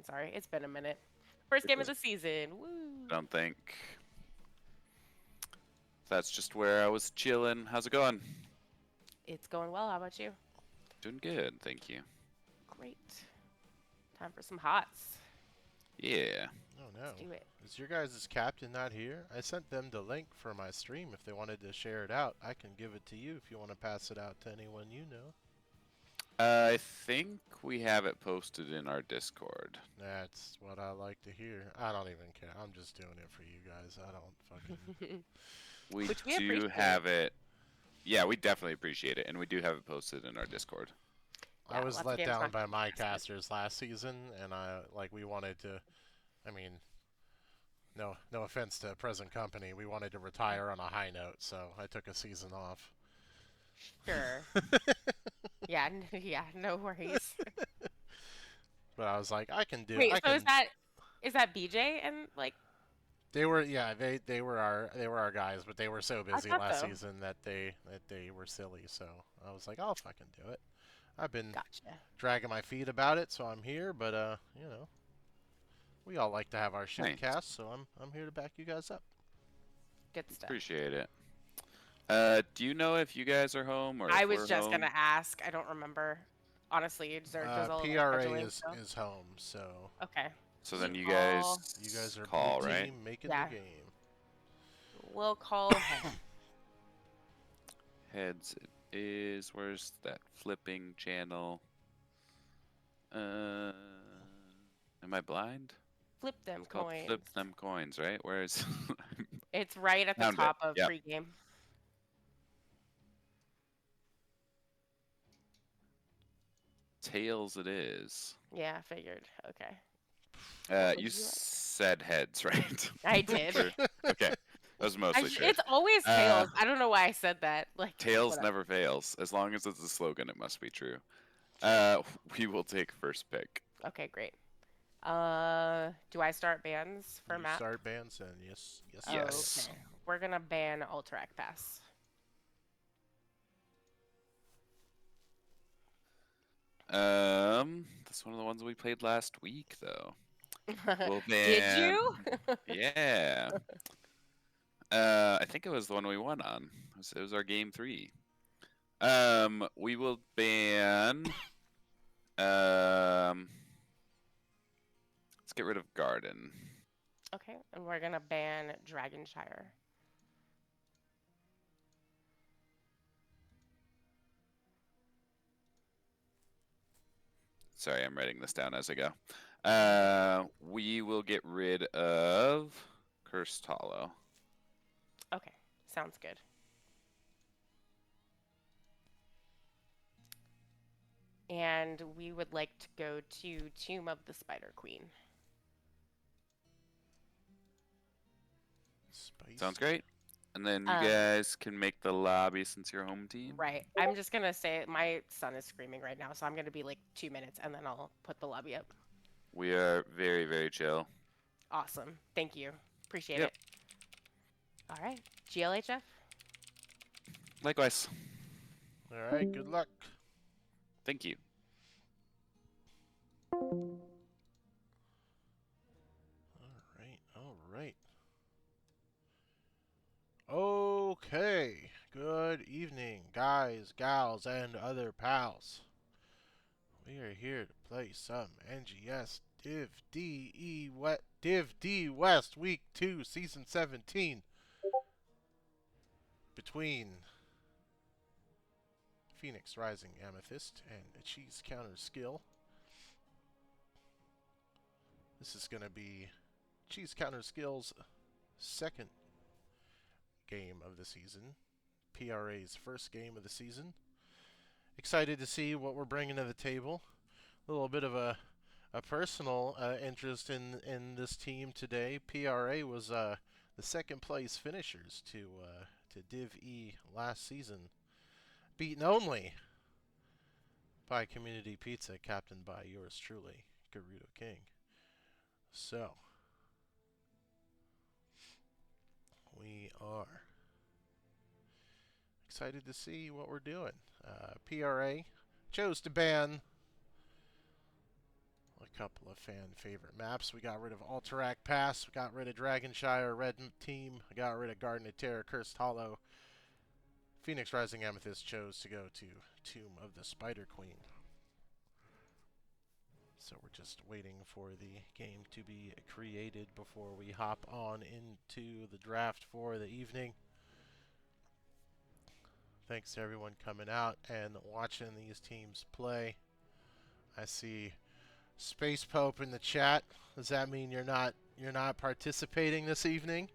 season. Sorry, it's been a minute. First game of the season. Woo! I don't think. That's just where I was chilling. How's it going? It's going well. How about you? Doing good, thank you. Great. Time for some hots. Yeah. Oh Let's no. do it. Is your guys' captain not here? I sent them the link for my stream if they wanted to share it out. I can give it to you if you want to pass it out to anyone you know. I think we have it posted in our Discord. That's what I like to hear. I don't even care. I'm just doing it for you guys. I don't fucking... We Which we do appreciate. have it. Yeah, we definitely appreciate it, and we do have it posted in our Discord. I Yeah, was lots of let games down not by my casted. casters last season, and we wanted to... I mean, no offense to present company. We wanted to retire on a high note, so I took a season off. Sure. Yeah, yeah, no worries. But I was like, I can do. Wait, I so can. is that BJ and like They were they were our guys, but they were so I busy thought last so. season that they were silly. So I was like, I'll fucking do it. I've been Gotcha. dragging my feet about it, so I'm here. But you know, we all like to have our shit Nice. cast, so I'm here to back you guys up. Good stuff. Appreciate it. Do you know if you guys are home or I if was we're just home? gonna ask. I don't remember. Honestly, does all the PRA scheduling still? is home, so Okay. So then You you call. you guys guys are blue call, right? team making the Yeah. game. We'll call head. Heads it is. Where's that flipping channel? Am I blind? Flip them It's called coins. flip them coins, right? Where's It's right at the found it? top of Yep. pregame. Tails it is. Yeah, I figured. Okay. You would you like? said heads, right? I did. Sure. Okay. That was mostly true. It's always Uh, tails. I don't know why I said that. Like Tails whatever. never fails. As long as it's a slogan, it must be true. True. We will take first pick. Okay, great. Do I start bans for You map? start bands, and yes, Yes. Okay. We're gonna ban Ultrac Pass. That's one of the ones we played last week, though. We'll Did ban. you? Yeah. I think it was the one we won on. It was our game 3. We will ban. Let's get rid of Garden. Okay, and we're gonna ban Dragonshire. Sorry, I'm writing this down as I go. We will get rid of Cursed Hollow. Okay, sounds good. And we would like to go to Tomb of the Spider Queen. Spice. Sounds great. And then you Um, guys can make the lobby since you're home team. Right. I'm just gonna say my son is screaming right now, so I'm gonna be like 2 minutes and then I'll put the lobby up. We are very, very chill. Awesome. Thank you. Appreciate Yep. it. All right. GLHF. Likewise. All right, good luck. Thank you. All right. Okay, good evening, guys, gals, and other pals. We are here to play some NGS Div D West Week 2, Season 17. Between Phoenix Rising Amethyst and a Cheese Counter Skill. This is going to be Cheese Counter Skill's second game of the season. PRA's first game of the season. Excited to see what we're bringing to the table. A little bit of a personal interest in this team today. PRA was the second place finishers to Div E last season, beaten only by Community Pizza, captained by yours truly, Gerudo King. So we are excited to see what we're doing. PRA chose to ban a couple of fan favorite maps. We got rid of Alterac Pass. We got rid of Dragonshire Red Team. We got rid of Garden of Terror, Cursed Hollow. Phoenix Rising Amethyst chose to go to Tomb of the Spider Queen. So we're just waiting for the game to be created before we hop on into the draft for the evening. Thanks to everyone coming out and watching these teams play. I see Space Pope in the chat. Does that mean you're not participating this evening?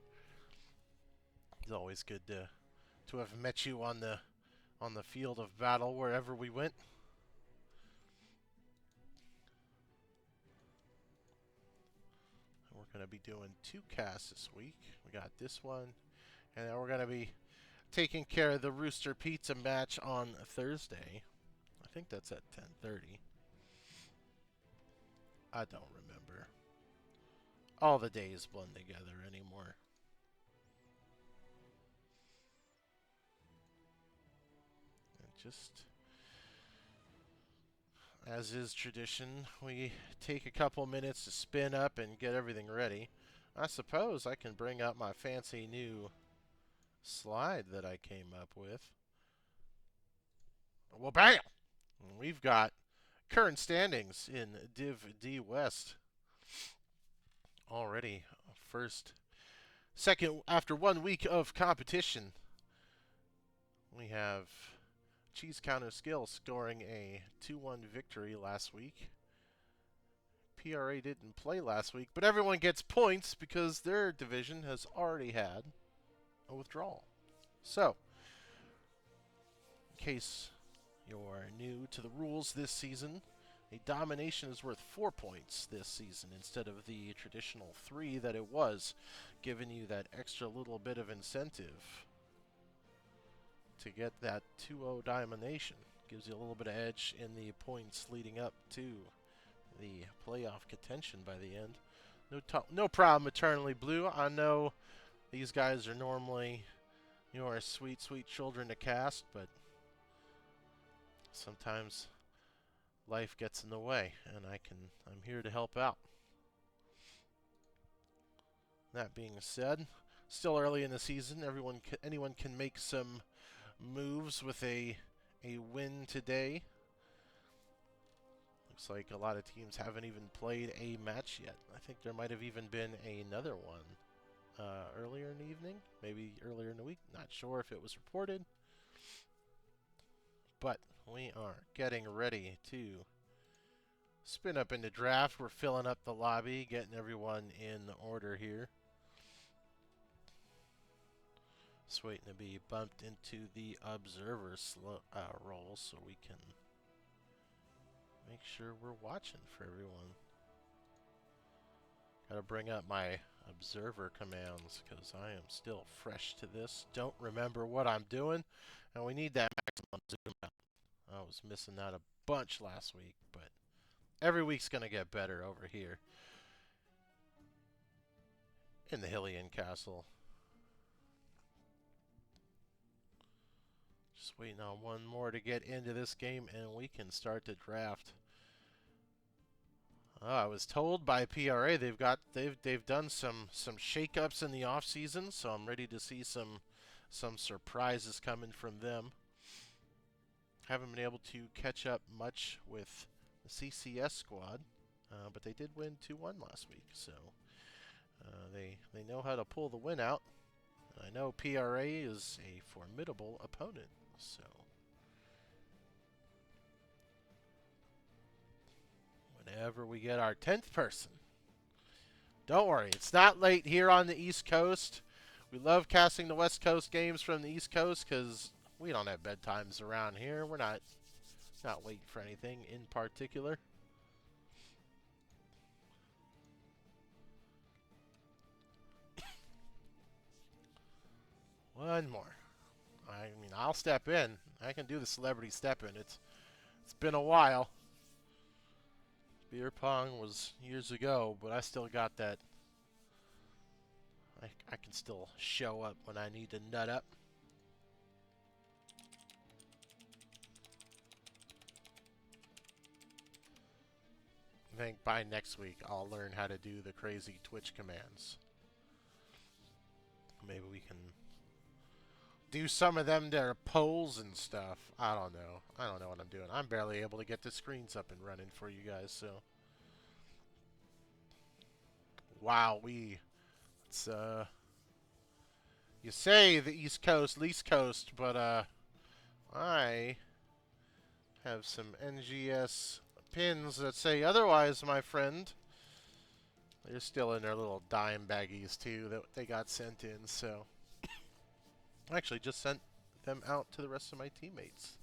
It's always good to have met you on the field of battle wherever we went. We're going to be doing 2 casts this week. We got this one, and then we're going to be taking care of the Rooster Pizza match on Thursday. I think that's at 10:30. I don't remember. All the days blend together anymore. And just as is tradition, we take a couple minutes to spin up and get everything ready. I suppose I can bring up my fancy new slide that I came up with. Well, bam! We've got current standings in Div D West. Already second after 1 week of competition. We have Cheese Counter Skill scoring a 2-1 victory last week. PRA didn't play last week, but everyone gets points because their division has already had a withdrawal. So, in case you're new to the rules this season, a domination is worth 4 points this season instead of the traditional 3 that it was, giving you that extra little bit of incentive to get that 2-0 domination. Gives you a little bit of edge in the points leading up to the playoff contention by the end. No problem, Eternally Blue. I know these guys are normally your sweet, sweet children to cast, but sometimes life gets in the way, and I'm here to help out. That being said, still early in the season. Anyone can make some moves with a win today. Looks like a lot of teams haven't even played a match yet. I think there might have even been another one earlier in the evening, maybe earlier in the week. Not sure if it was reported. But we are getting ready to spin up into draft. We're filling up the lobby, getting everyone in order here. Just waiting to be bumped into the observer role so we can make sure we're watching for everyone. Gotta bring up my observer commands because I am still fresh to this. Don't remember what I'm doing, and we need that maximum zoom out. I was missing that a bunch last week, but every week's gonna get better over here in the Hylian Castle. Just waiting on one more to get into this game, and we can start the draft. I was told by PRA they've done some shakeups in the off season, so I'm ready to see some surprises coming from them. Haven't been able to catch up much with the CCS squad, but they did win 2-1 last week, so they know how to pull the win out. I know PRA is a formidable opponent, so whenever we get our 10th person, don't worry, it's not late here on the East Coast. We love casting the West Coast games from the East Coast because we don't have bedtimes around here. We're not waiting for anything in particular. One more. I mean, I'll step in. I can do the celebrity step in. It's been a while. Beer pong was years ago, but I still got that. I can still show up when I need to nut up. think by next week I'll learn how to do the crazy Twitch commands. Maybe we can do some of them their polls and stuff. I don't know. I don't know what I'm doing. I'm barely able to get the screens up and running for you guys, so. Wow, it's you say the East Coast, least coast, but I have some NGS pins that say otherwise, my friend. They're still in their little dime baggies too that they got sent in, so I actually just sent them out to the rest of my teammates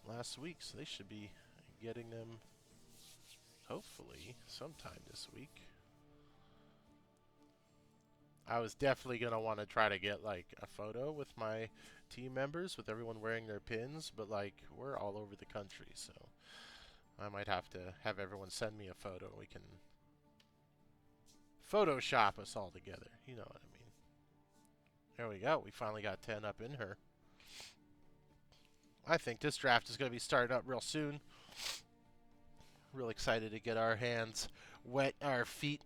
last week, so they should be getting them hopefully sometime this week. I was definitely going to want to try to get like a photo with my team members with everyone wearing their pins, but like we're all over the country, so I might have to have everyone send me a photo. We can Photoshop us all together. You know what I mean. There we go. We finally got 10 up in her. I think this draft is going to be started up real soon. Real excited to get our hands wet, our feet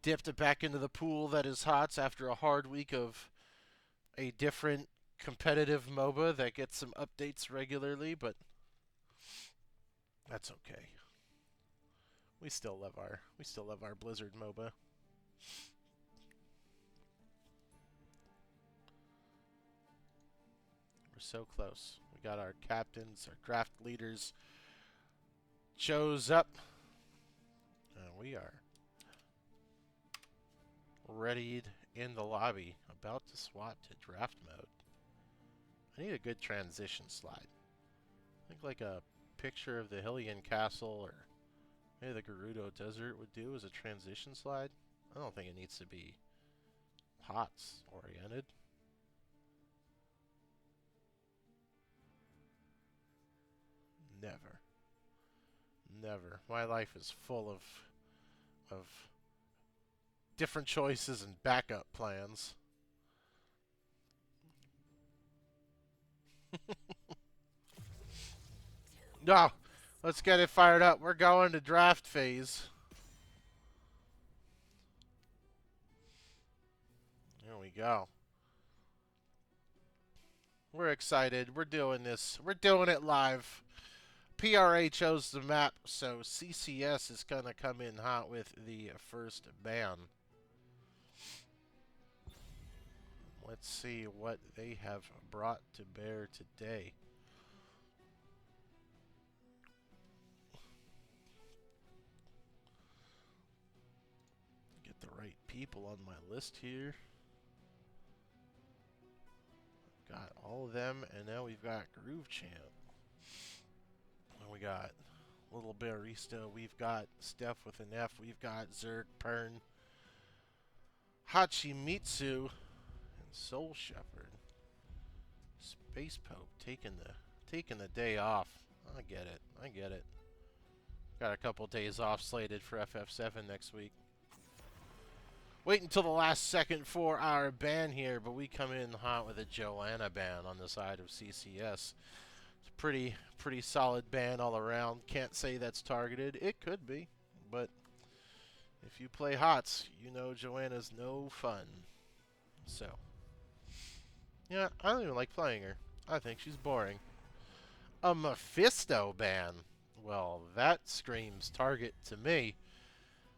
dipped back into the pool that is HOTS after a hard week of a different competitive MOBA that gets some updates regularly, but that's okay. We still love our Blizzard MOBA. We're so close. We got our captains, our draft leaders chose up. And we are readied in the lobby, about to swap to draft mode. I need a good transition slide. I think like a picture of the Hylian Castle or maybe the Gerudo Desert would do as a transition slide. I don't think it needs to be HOTS oriented. Never. Never. My life is full of different choices and backup plans. No, let's get it fired up. We're going to draft phase. There we go. We're excited. We're doing this. We're doing it live. PRA chose the map, so CCS is going to come in hot with the first ban. Let's see what they have brought to bear today. Get the right people on my list here. Got all of them, and now we've got Groove Champ. And we got Little Barista, we've got Steph with an F, we've got Zerg, Pern, Hachimitsu, and Soul Shepherd. Space Pope taking the day off. I get it. I get it. Got a couple days off slated for FF7 next week. Wait until the last second for our ban here, but we come in hot with a Joanna ban on the side of CCS. It's a pretty solid ban all around. Can't say that's targeted. It could be, but if you play HOTS, you know Joanna's no fun. So, yeah, I don't even like playing her. I think she's boring. A Mephisto ban. Well, that screams target to me.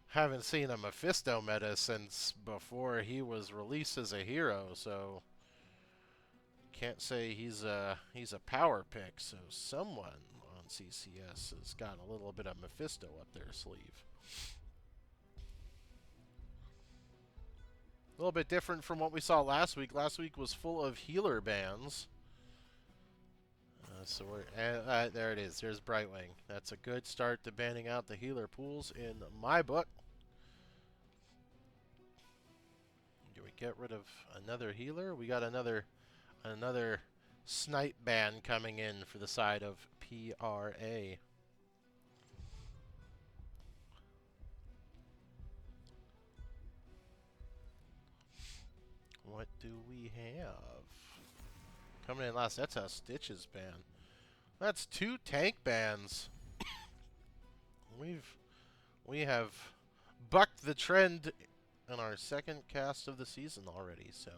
Haven't seen a Mephisto meta since before he was released as a hero, so can't say he's a power pick. So someone on CCS has got a little bit of Mephisto up their sleeve. A little bit different from what we saw last week. Last week was full of healer bans. So we're there it is. There's Brightwing. That's a good start to banning out the healer pools in my book. Do we get rid of another healer? We got another snipe ban coming in for the side of PRA. What do we have? Coming in last, that's a Stitches ban. That's 2 tank bans. We have bucked the trend in our second cast of the season already, so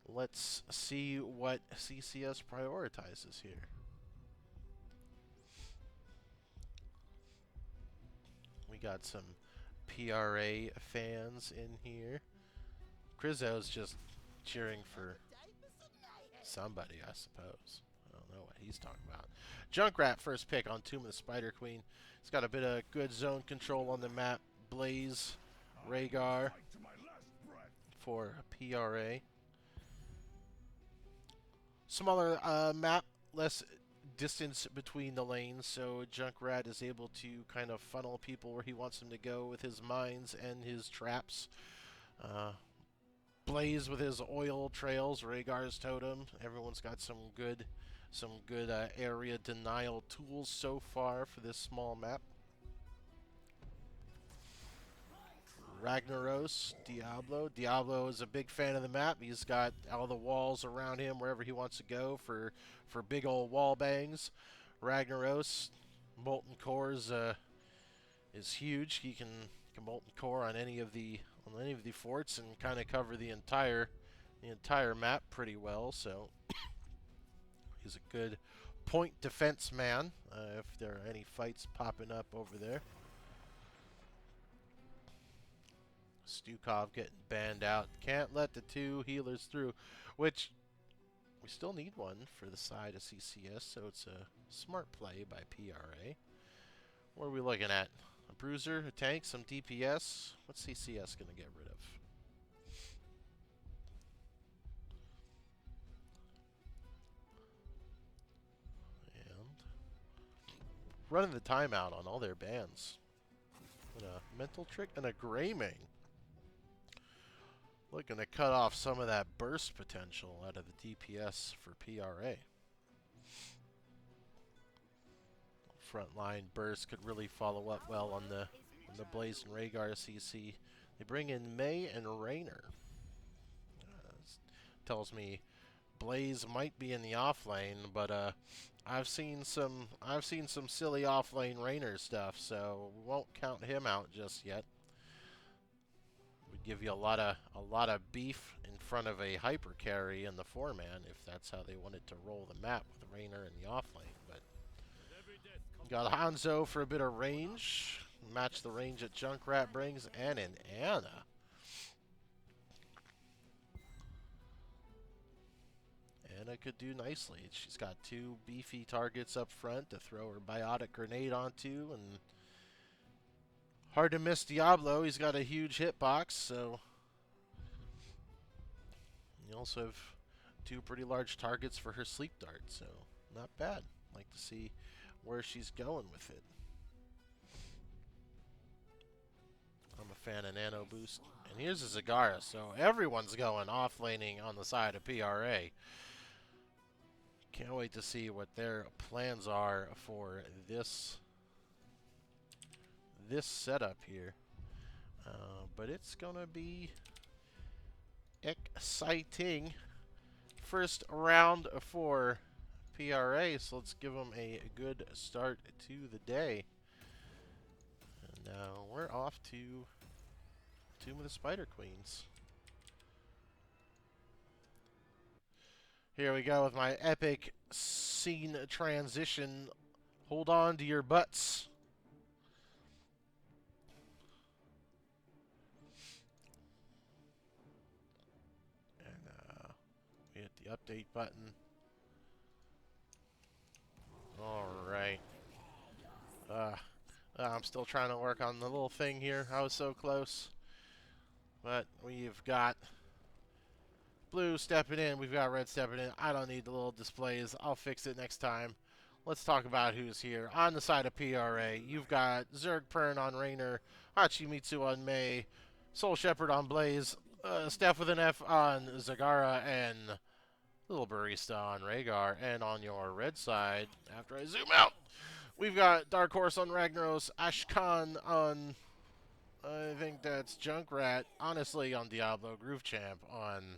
let's see what CCS prioritizes here. We got some PRA fans in here. Crizzo's just cheering for somebody, I suppose. I don't know what he's talking about. Junkrat first pick on Tomb of the Spider Queen. He's got a bit of good zone control on the map. Blaze, Rhaegar for PRA. Smaller map, less distance between the lanes, so Junkrat is able to kind of funnel people where he wants them to go with his mines and his traps. Blaze with his oil trails, Rhaegar's totem. Everyone's got some good area denial tools so far for this small map. Ragnaros, Diablo. Diablo is a big fan of the map. He's got all the walls around him wherever he wants to go for big old wall bangs. Ragnaros, Molten Cores is huge. He can Molten Core on any of the forts and kind of cover the entire map pretty well. So he's a good point defense man if there are any fights popping up over there. Stukov getting banned out. Can't let the two healers through, which we still need one for the side of CCS, so it's a smart play by PRA. What are we looking at? A bruiser, a tank, some DPS. What's CCS going to get rid of? And running the timeout on all their bans. And a mental trick and a Greymane. Looking to cut off some of that burst potential out of the DPS for PRA. Frontline burst could really follow up well on the Blaze and Rhaegar CC. They bring in May and Raynor. Tells me Blaze might be in the off lane, but I've seen some silly off lane Raynor stuff, so we won't count him out just yet. Would give you a lot of beef in front of a hyper carry in the 4-man if that's how they wanted to roll the map with Raynor in the off lane. But got Hanzo for a bit of range, match the range that Junkrat brings, and an Ana. Ana could do nicely. She's got two beefy targets up front to throw her biotic grenade onto, and hard to miss Diablo. He's got a huge hitbox, so you also have two pretty large targets for her sleep dart, so not bad. Like to see where she's going with it. I'm a fan of Nano Boost. And here's a Zagara, so everyone's going off laning on the side of PRA. Can't wait to see what their plans are for this setup here. But it's gonna be exciting. First round for PRA, so let's give them a good start to the day. And we're off to Tomb of the Spider Queens. Here we go with my epic scene transition. Hold on to your butts. And we hit the update button. Alright. I'm still trying to work on the little thing here. I was so close. But we've got blue stepping in. We've got red stepping in. I don't need the little displays. I'll fix it next time. Let's talk about who's here. On the side of PRA, you've got Zerg Pern on Raynor, Hachimitsu on May, Soul Shepherd on Blaze, Steph with an F on Zagara, and Little Barista on Rhaegar. And on your red side, after I zoom out, we've got Dark Horse on Ragnaros, Ashkan on, I think that's Junkrat, honestly on Diablo, Groove Champ on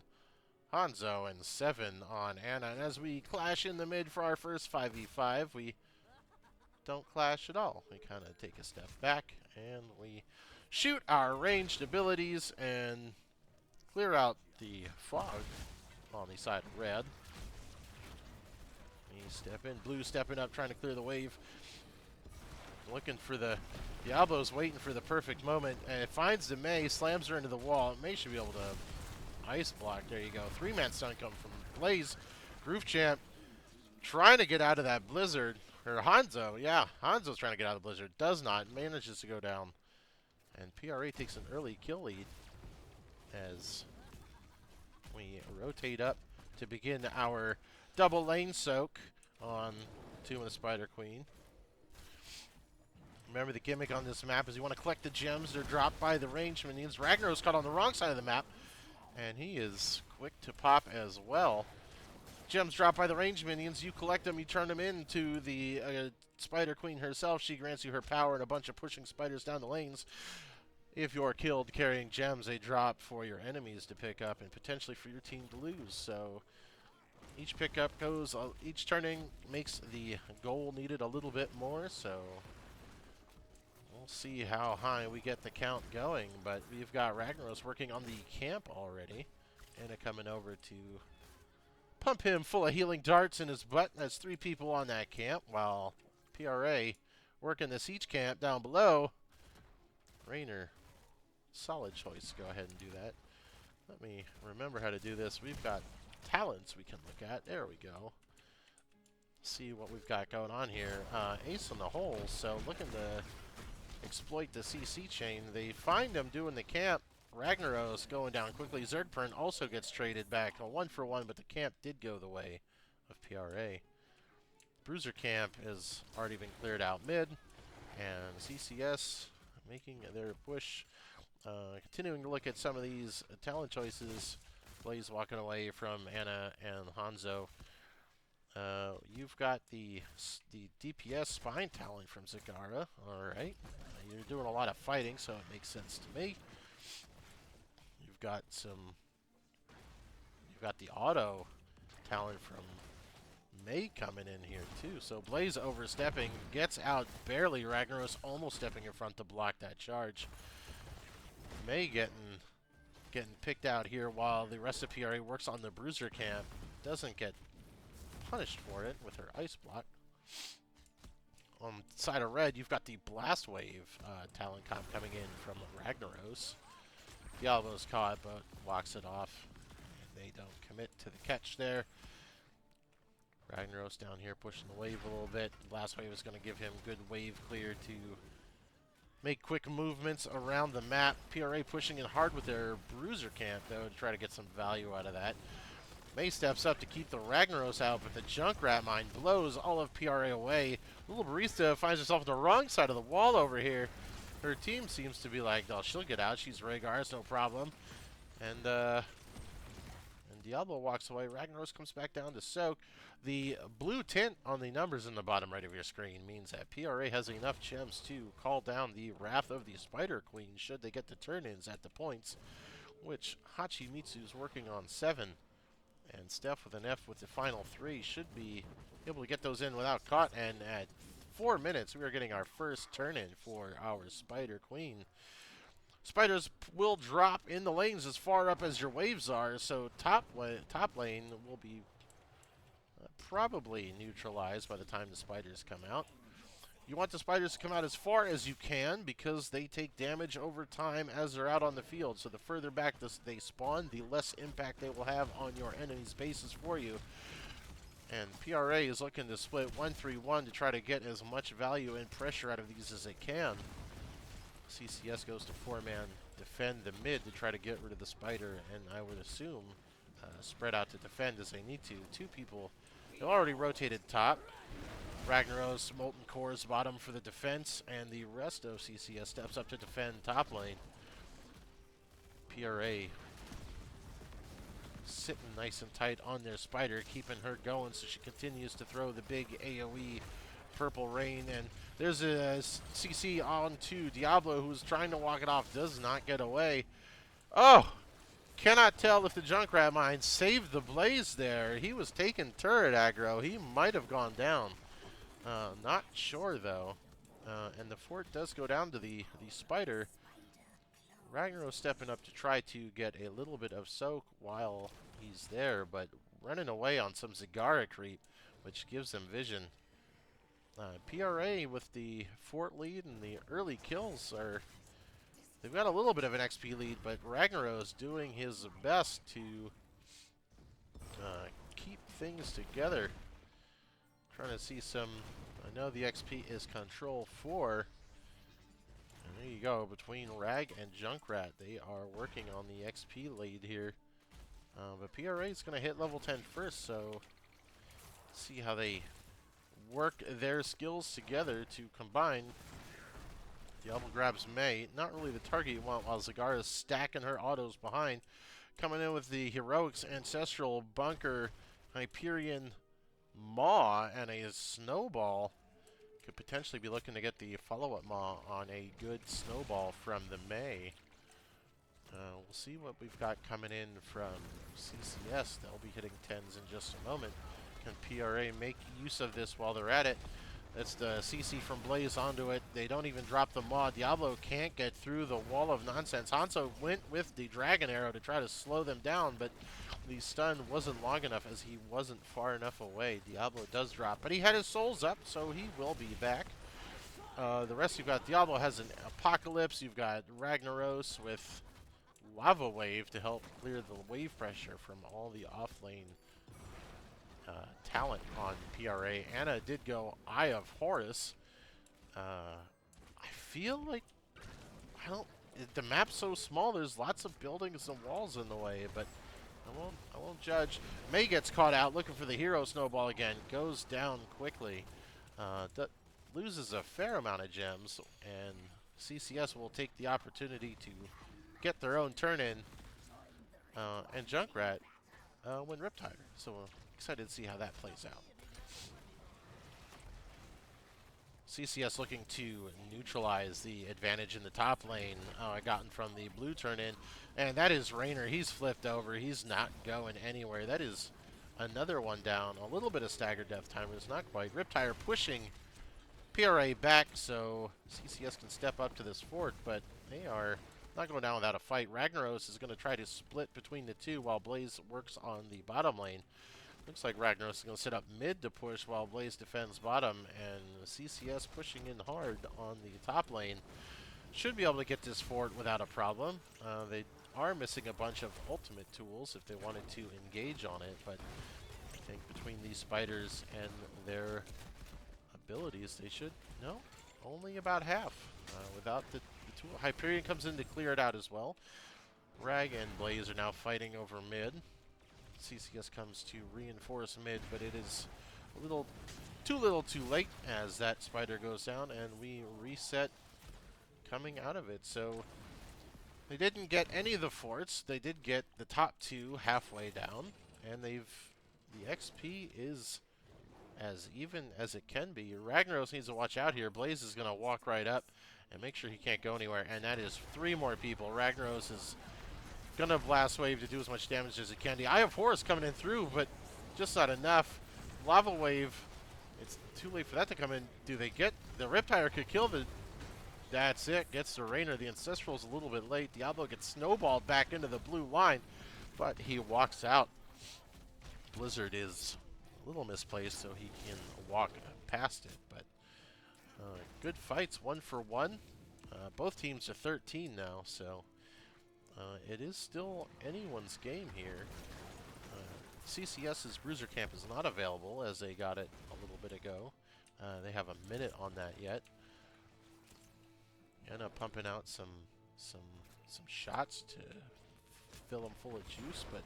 Hanzo, and 7 on Ana. And as we clash in the mid for our first 5v5, we don't clash at all. We kind of take a step back And we shoot our ranged abilities and clear out the fog on the side of red. We step in, blue stepping up, trying to clear the wave. Looking for the Diablo's waiting for the perfect moment, and it finds the May, slams her into the wall. May should be able to ice block. There you go. 3-man stun come from Blaze. Groove Champ trying to get out of that blizzard. Or Hanzo, yeah, Hanzo's trying to get out of the blizzard. Does not, manages to go down. And PRA takes an early kill lead as we rotate up to begin our double lane soak on Tomb of the Spider Queen. Remember, the gimmick on this map is you want to collect the gems. They're dropped by the ranged minions. Ragnarok's caught on the wrong side of the map, and he is quick to pop as well. Gems dropped by the ranged minions. You collect them, you turn them into the Spider Queen herself. She grants you her power and a bunch of pushing spiders down the lanes. If you're killed carrying gems, they drop for your enemies to pick up and potentially for your team to lose. So each pickup goes, each turning makes the goal needed a little bit more. So we'll see how high we get the count going. But we've got Ragnaros working on the camp already. Anna coming over to pump him full of healing darts in his butt. That's 3 people on that camp, while PRA working the siege camp down below. Rainer, solid choice. Go ahead and do that. Let me remember how to do this. We've got talents we can look at. There we go. See what we've got going on here. Ace in the hole, so looking to exploit the CC chain. They find him doing the camp. Ragnaros going down quickly. Zergpern also gets traded back. A 1-for-1, but the camp did go the way of PRA. Bruiser camp has already been cleared out mid. And CCS making their push. Continuing to look at some of these talent choices. Blaze walking away from Anna and Hanzo. You've got the DPS spine talent from Zagara. Alright. You're doing a lot of fighting, so it makes sense to me. You've got the auto talent from May coming in here too. So Blaze overstepping, gets out barely. Ragnaros almost stepping in front to block that charge. May getting picked out here while the rest of PRA works on the Bruiser camp. Doesn't get punished for it with her ice block. On the side of red, you've got the Blast Wave talent comp coming in from Ragnaros. Diablo's caught, but walks it off. They don't commit to the catch there. Ragnaros down here pushing the wave a little bit. Blast Wave is going to give him good wave clear to make quick movements around the map. PRA pushing in hard with their Bruiser camp, though, to try to get some value out of that. May steps up to keep the Ragnaros out, but the Junkrat Mine blows all of PRA away. Little Barista finds herself on the wrong side of the wall over here. Her team seems to be like, oh, she'll get out. She's Rhaegar, no problem. And Diablo walks away. Ragnaros comes back down to soak. The blue tint on the numbers in the bottom right of your screen means that PRA has enough gems to call down the Wrath of the Spider Queen should they get the turn-ins at the points, which Hachimitsu is working on 7. And Steph with an F with the final 3 should be able to get those in without caught. And at 4 minutes, we are getting our first turn-in for our Spider Queen. Spiders will drop in the lanes as far up as your waves are, so top lane will be probably neutralized by the time the spiders come out. You want the spiders to come out as far as you can because they take damage over time as they're out on the field. So the further back they spawn, the less impact they will have on your enemy's bases for you. And PRA is looking to split 1-3-1 to try to get as much value and pressure out of these as they can. CCS goes to 4-man defend the mid to try to get rid of the spider, and I would assume spread out to defend as they need to. 2 people, they've already rotated top. Ragnaros, Molten Core's bottom for the defense, and the rest of CCS steps up to defend top lane. PRA sitting nice and tight on their spider, keeping her going so she continues to throw the big AoE purple rain. And there's a CC on to Diablo, who's trying to walk it off, does not get away. Oh! Cannot tell if the Junkrat Mine saved the Blaze there. He was taking turret aggro. He might have gone down. Not sure, though. and the fort does go down to the spider. Ragnarok stepping up to try to get a little bit of soak while he's there, but running away on some Zagara creep, which gives them vision. PRA with the fort lead and the early kills are... They've got a little bit of an XP lead, but Ragnarok's doing his best to keep things together. Trying to see some... I know the XP is Control 4. And there you go, between Rag and Junkrat, they are working on the XP lead here. But PRA is going to hit level 10 first, so see how they work their skills together to combine. Diablo grabs May, not really the target you want, while Zagara's stacking her autos behind. Coming in with the Heroics Ancestral Bunker, Hyperion Maw, and a Snowball. Could potentially be looking to get the follow-up Maw on a good Snowball from the May. We'll see what we've got coming in from CCS. They'll be hitting 10s in just a moment. Can PRA make use of this while they're at it? That's the CC from Blaze onto it. They don't even drop the Maw. Diablo can't get through the wall of nonsense. Hanzo went with the Dragon Arrow to try to slow them down, but the stun wasn't long enough as he wasn't far enough away. Diablo does drop, but he had his souls up, so he will be back. The rest you've got, Diablo has an Apocalypse. You've got Ragnaros with Lava Wave to help clear the wave pressure from all the offlane talent on PRA. Anna did go Eye of Horus. I feel like the map's so small. There's lots of buildings and walls in the way, but I won't judge. May gets caught out looking for the hero snowball again. Goes down quickly. Loses a fair amount of gems, and CCS will take the opportunity to get their own turn in. And Junkrat win Riptide. So excited to see how that plays out. CCS looking to neutralize the advantage in the top lane gotten from the blue turn in. And that is Raynor. He's flipped over. He's not going anywhere. That is another one down. A little bit of staggered death timers, not quite. Riptide pushing PRA back so CCS can step up to this fort, but they are not going down without a fight. Ragnaros is going to try to split between the two while Blaze works on the bottom lane. Looks like Ragnaros is going to sit up mid to push while Blaze defends bottom, and CCS pushing in hard on the top lane. Should be able to get this fort without a problem. They are missing a bunch of ultimate tools if they wanted to engage on it, but I think between these spiders and their abilities, they should, no, only about half without the tool. Hyperion comes in to clear it out as well. Rag and Blaze are now fighting over mid. CCS comes to reinforce mid, but it is a little too late as that spider goes down, and we reset coming out of it. So they didn't get any of the forts. They did get the top two halfway down, and the XP is as even as it can be. Ragnaros needs to watch out here. Blaze is going to walk right up and make sure he can't go anywhere, and that is 3 more people. Ragnaros is going to blast wave to do as much damage as it can. The Eye of Horus coming in through, but just not enough. Lava Wave, it's too late for that to come in. Do they get the Riptide? Could kill the... That's it. Gets the Raynor. The Ancestral's a little bit late. Diablo gets snowballed back into the blue line, but he walks out. Blizzard is a little misplaced, so he can walk past it. But good fights, 1 for 1. Both teams are 13 now, so it is still anyone's game here. CCS's Bruiser Camp is not available as they got it a little bit ago. They have a minute on that yet. End up pumping out some shots to fill them full of juice, but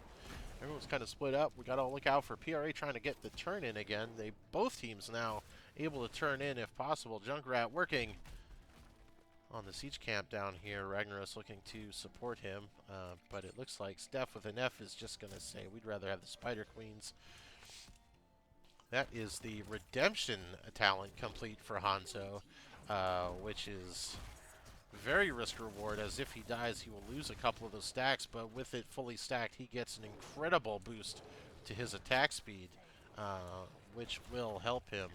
everyone's kind of split up. We got to look out for PRA trying to get the turn in again. Both teams now able to turn in if possible. Junkrat working on the siege camp down here. Ragnaros looking to support him, but it looks like Steph with an F is just going to say we'd rather have the Spider Queens. That is the Redemption talent complete for Hanzo, which is very risk reward, as if he dies he will lose a couple of those stacks, but with it fully stacked he gets an incredible boost to his attack speed, which will help him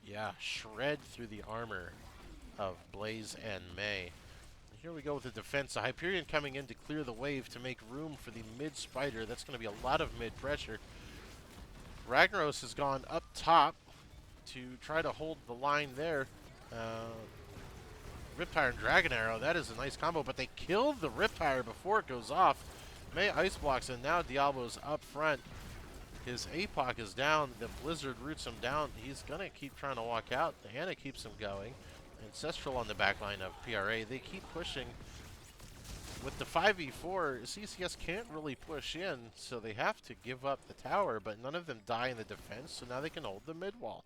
Yeah, shred through the armor of Blaze and May. Here we go with the defense. The Hyperion coming in to clear the wave to make room for the mid spider. That's going to be a lot of mid pressure. Ragnaros has gone up top to try to hold the line there. Riptire and Dragon Arrow, that is a nice combo, but they killed the Riptire before it goes off. May ice blocks, and now Diablo's up front. His APOC is down. The Blizzard roots him down. He's going to keep trying to walk out. The Hannah keeps him going. Ancestral on the back line of PRA. They keep pushing. With the 5v4, CCS can't really push in, so they have to give up the tower, but none of them die in the defense, so now they can hold the mid wall.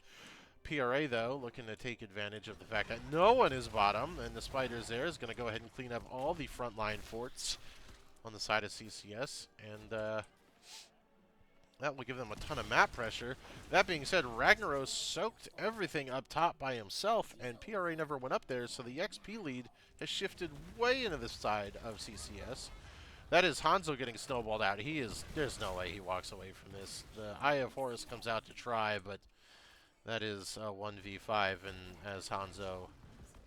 PRA, though, looking to take advantage of the fact that no one is bottom, and the Spiders there is going to go ahead and clean up all the frontline forts on the side of CCS, and that will give them a ton of map pressure. That being said, Ragnaros soaked everything up top by himself, and PRA never went up there, so the XP lead has shifted way into the side of CCS. That is Hanzo getting snowballed out. There's no way he walks away from this. The Eye of Horus comes out to try, but that is 1v5, and as Hanzo,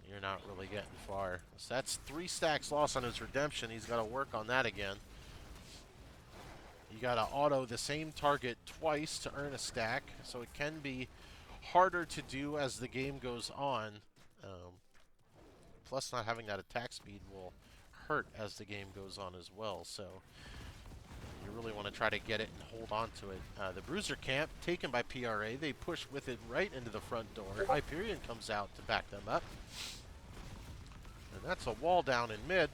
you're not really getting far. So that's 3 stacks lost on his redemption. He's got to work on that again. You got to auto the same target twice to earn a stack, so it can be harder to do as the game goes on. Plus, not having that attack speed will hurt as the game goes on as well, so you really want to try to get it and hold on to it. The Bruiser camp, taken by PRA. They push with it right into the front door. Hyperion comes out to back them up. And that's a wall down in mid,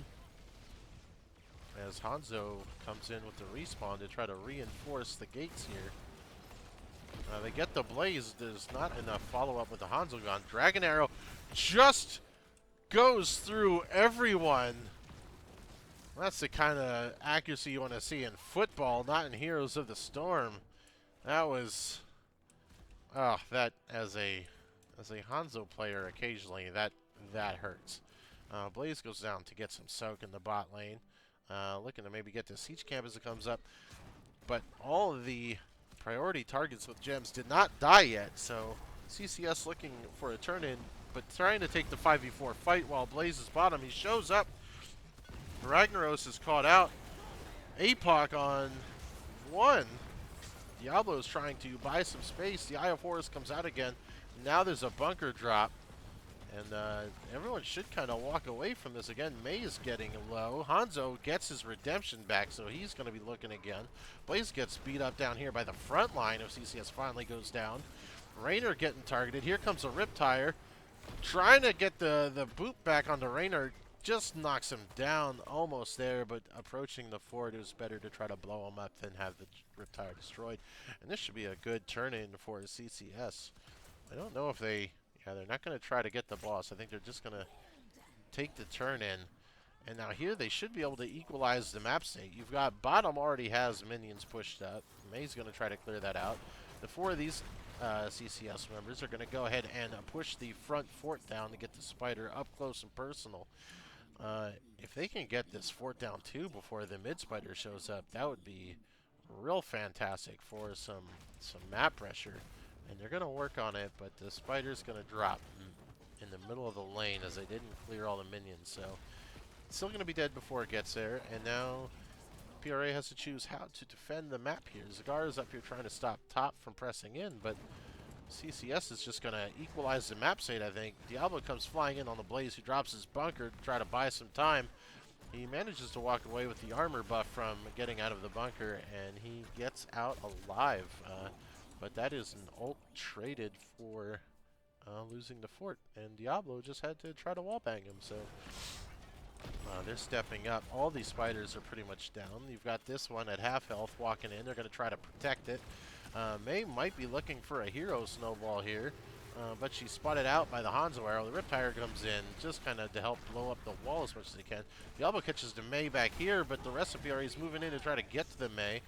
as Hanzo comes in with the respawn to try to reinforce the gates here. They get the Blaze. There's not enough follow-up with the Hanzo gun. Dragon Arrow just goes through everyone. That's the kind of accuracy you want to see in football, not in Heroes of the Storm. That was... Oh, that as a Hanzo player occasionally, that hurts. Blaze goes down to get some soak in the bot lane. Looking to maybe get to Siege Camp as it comes up. But all of the priority targets with gems did not die yet, so CCS looking for a turn-in, but trying to take the 5v4 fight while Blaze is bottom. He shows up. Ragnaros is caught out. APOC on 1. Diablo is trying to buy some space. The Eye of Horus comes out again. Now there's a bunker drop. And everyone should kind of walk away from this again. May is getting low. Hanzo gets his redemption back, so he's going to be looking again. Blaze gets beat up down here by the front line of CCS, finally goes down. Raynor getting targeted. Here comes a Riptire. Trying to get the boot back onto Raynor. Just knocks him down, almost there, but approaching the fort, it was better to try to blow him up than have the Riptire destroyed. And this should be a good turn-in for CCS. I don't know if they... Yeah, they're not going to try to get the boss. I think they're just going to take the turn in. And now here they should be able to equalize the map state. You've got bottom already has minions pushed up. May's going to try to clear that out. The 4 of these CCS members are going to go ahead and push the front fort down to get the spider up close and personal. If they can get this fort down too before the mid spider shows up, that would be real fantastic for some map pressure. And they're going to work on it, but the spider's going to drop in the middle of the lane as they didn't clear all the minions. So it's still going to be dead before it gets there. And now PRA has to choose how to defend the map here. Zagar is up here trying to stop top from pressing in, but CCS is just going to equalize the map state, I think. Diablo comes flying in on the Blaze, who drops his bunker to try to buy some time. He manages to walk away with the armor buff from getting out of the bunker, and he gets out alive. But that is an ult traded for losing the fort. And Diablo just had to try to wallbang him, so they're stepping up. All these spiders are pretty much down. You've got this one at half health walking in. They're going to try to protect it. May might be looking for a hero snowball here, but she's spotted out by the Hanzo arrow. The Riptire comes in just kind of to help blow up the wall as much as they can. Diablo catches the May back here, but the rest of PRA is moving in to try to get to the May.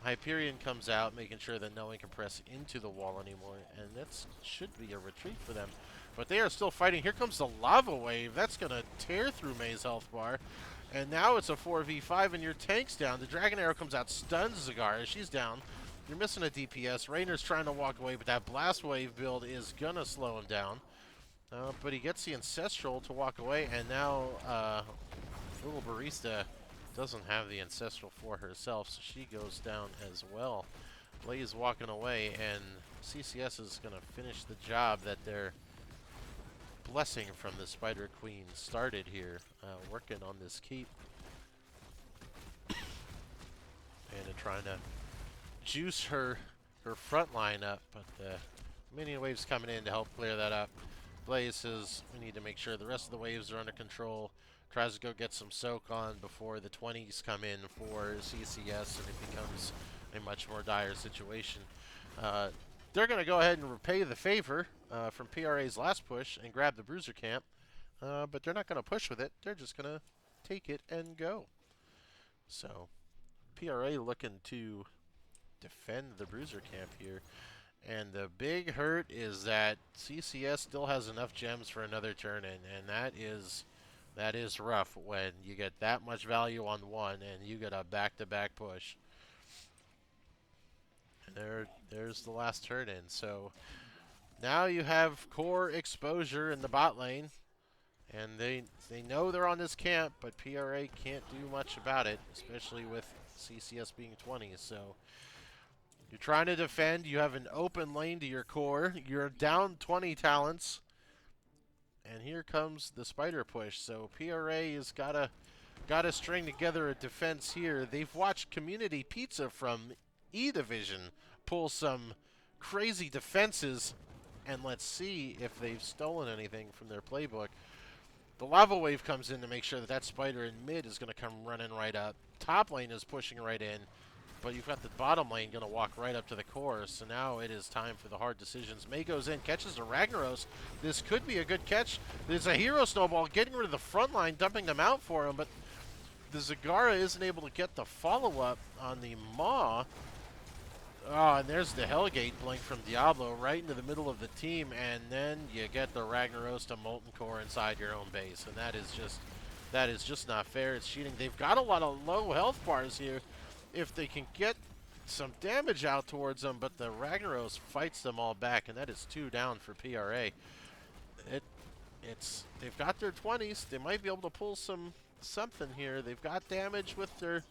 Hyperion comes out, making sure that no one can press into the wall anymore, and that should be a retreat for them. But they are still fighting. Here comes the lava wave. That's going to tear through May's health bar. And now it's a 4v5, and your tank's down. The Dragon Arrow comes out, stuns Zagara. She's down. You're missing a DPS. Rainer's trying to walk away, but that Blast Wave build is going to slow him down. But he gets the Ancestral to walk away, and now little Barista doesn't have the Ancestral for herself, so she goes down as well. Blaze walking away, and CCS is going to finish the job that their blessing from the Spider Queen started here, working on this keep. And trying to juice her front line up, but the minion waves coming in to help clear that up. Blaze says we need to make sure the rest of the waves are under control. Tries to go get some soak on before the 20s come in for CCS, and it becomes a much more dire situation. They're going to go ahead and repay the favor from PRA's last push and grab the Bruiser camp, but they're not going to push with it. They're just going to take it and go. So PRA looking to defend the Bruiser camp here. And the big hurt is that CCS still has enough gems for another turn, and that is rough when you get that much value on one and you get a back-to-back push. And there's the last turn in. So now you have core exposure in the bot lane, and they know they're on this camp, but PRA can't do much about it, especially with CCS being 20. So you're trying to defend. You have an open lane to your core. You're down 20 talents. And here comes the spider push. So PRA has gotta string together a defense here. They've watched Community Pizza from E Division pull some crazy defenses. And let's see if they've stolen anything from their playbook. The lava wave comes in to make sure that that spider in mid is going to come running right up. Top lane is pushing right in. But you've got the bottom lane going to walk right up to the core, so now it is time for the hard decisions. Mei goes in, catches the Ragnaros. This could be a good catch. There's a hero snowball getting rid of the front line, dumping them out for him, but the Zagara isn't able to get the follow-up on the Maw. Oh, and there's the Hellgate blink from Diablo right into the middle of the team, and then you get the Ragnaros to Molten Core inside your own base, and that is just not fair. It's cheating. They've got a lot of low health bars here. If they can get some damage out towards them, but the Ragnaros fights them all back, and that is 2 down for PRA. They've got their 20s. They might be able to pull something here. They've got damage with their.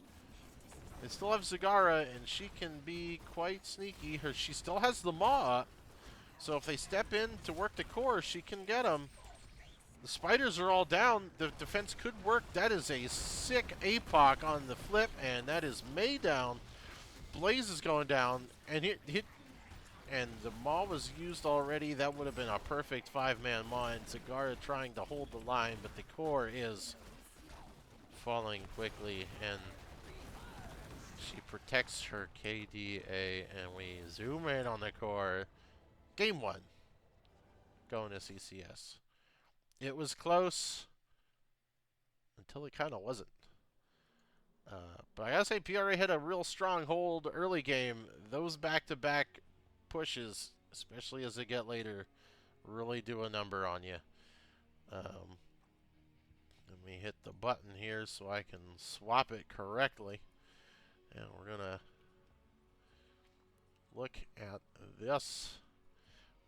They still have Zagara, and she can be quite sneaky. She still has the Maw up, so if they step in to work the core, she can get them. The spiders are all down. The defense could work. That is a sick APOC on the flip, and that is Mei down. Blaze is going down, and and the Maw was used already. That would have been a perfect 5-man Maw, and Zagara trying to hold the line, but the core is falling quickly, and she protects her KDA, and we zoom in on the core. Game 1, going to CCS. It was close until it kind of wasn't. But I gotta say, PRA had a real strong hold early game. Those back-to-back pushes, especially as they get later, really do a number on you. Let me hit the button here so I can swap it correctly. And we're gonna look at this.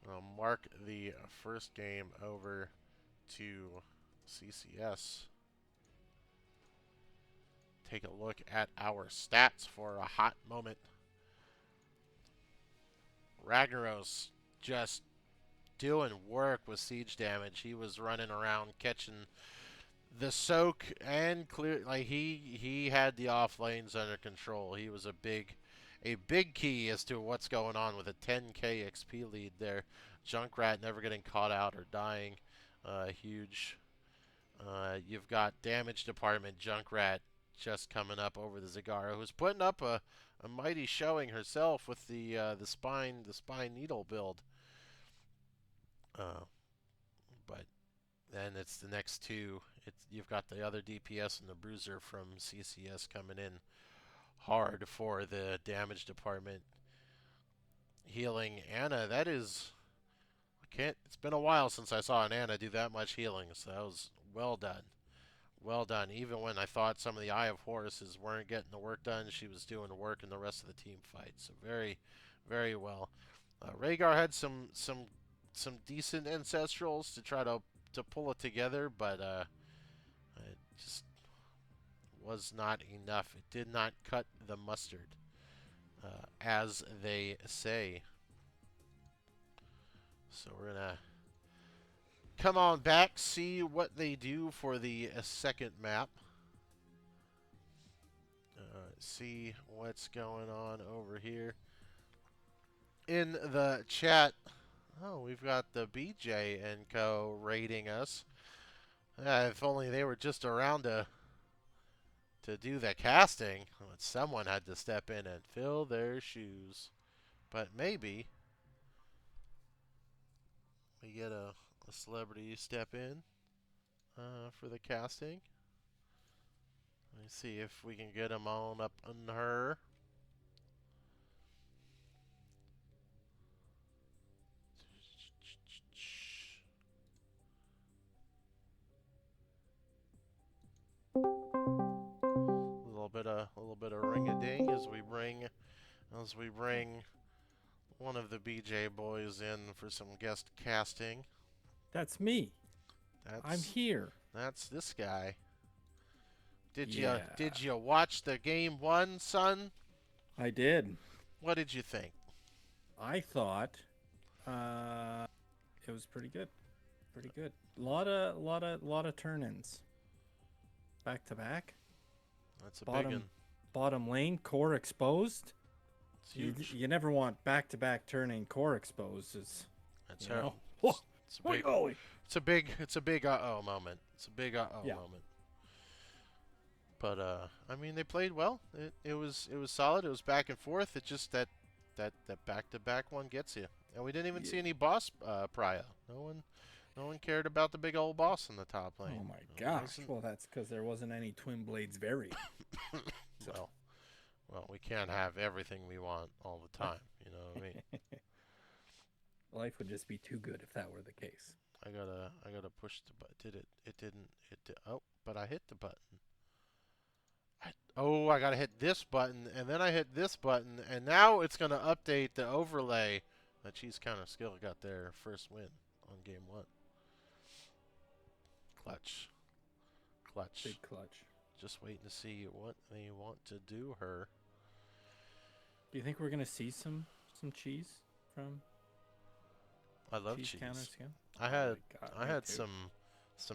I'll mark the first game over to CCS. Take a look at our stats for a hot moment. Ragnaros just doing work with siege damage. He was running around catching the soak and clear. Like he had the off lanes under control. He was a big key as to what's going on with a 10k XP lead there. Junkrat never getting caught out or dying. Huge. You've got damage department Junkrat just coming up over the Zagara, who's putting up a mighty showing herself with the spine needle build. But then it's the next two. You've got the other DPS and the Bruiser from CCS coming in hard for the damage department. Healing Anna, that is. It's been a while since I saw an Anna do that much healing, so that was well done. well done. Even when I thought some of the Eye of Horuses weren't getting the work done, she was doing the work in the rest of the team fight. So very, very well. Rhaegar had some decent ancestrals to try to pull it together, but it just was not enough. It did not cut the mustard, as they say. So we're gonna come on back, see what they do for the second map. See what's going on over here in the chat. Oh, we've got the BJ and Co. raiding us. If only they were just around to do the casting. Someone had to step in and fill their shoes. But maybe we get a celebrity step in for the casting. Let me see if we can get him on up on her. A little bit of ring-a-ding as we bring one of the BJ boys in for some guest casting. That's me. I'm here. That's this guy. Did Yeah. you watch the game one, son? I did. What did you think? I thought it was pretty good. Pretty good. Lot of turn-ins. Back to back. That's a big one. Bottom lane, core exposed. It's huge. You never want back-to-back turn-in core exposed. That's you her. know. It's a big uh-oh moment. It's a big uh-oh moment. But I mean, they played well. It was solid. It was back and forth. It's just that back-to-back one gets you. And we didn't even see any boss prio. No one cared about the big old boss in the top lane. Oh my gosh. Well, that's because there wasn't any Twin Blades variant. Well, we can't have everything we want all the time. You know what I mean? Life would just be too good if that were the case. I gotta push the button. Did it? It didn't. Oh, but I hit the button. I gotta hit this button, and then I hit this button, and now it's gonna update the overlay that Cheese Counter Skill got their first win on game 1. Clutch. Big clutch. Just waiting to see what they want to do her. Do you think we're gonna see some cheese from? I love cheese. Counter Skill? I had some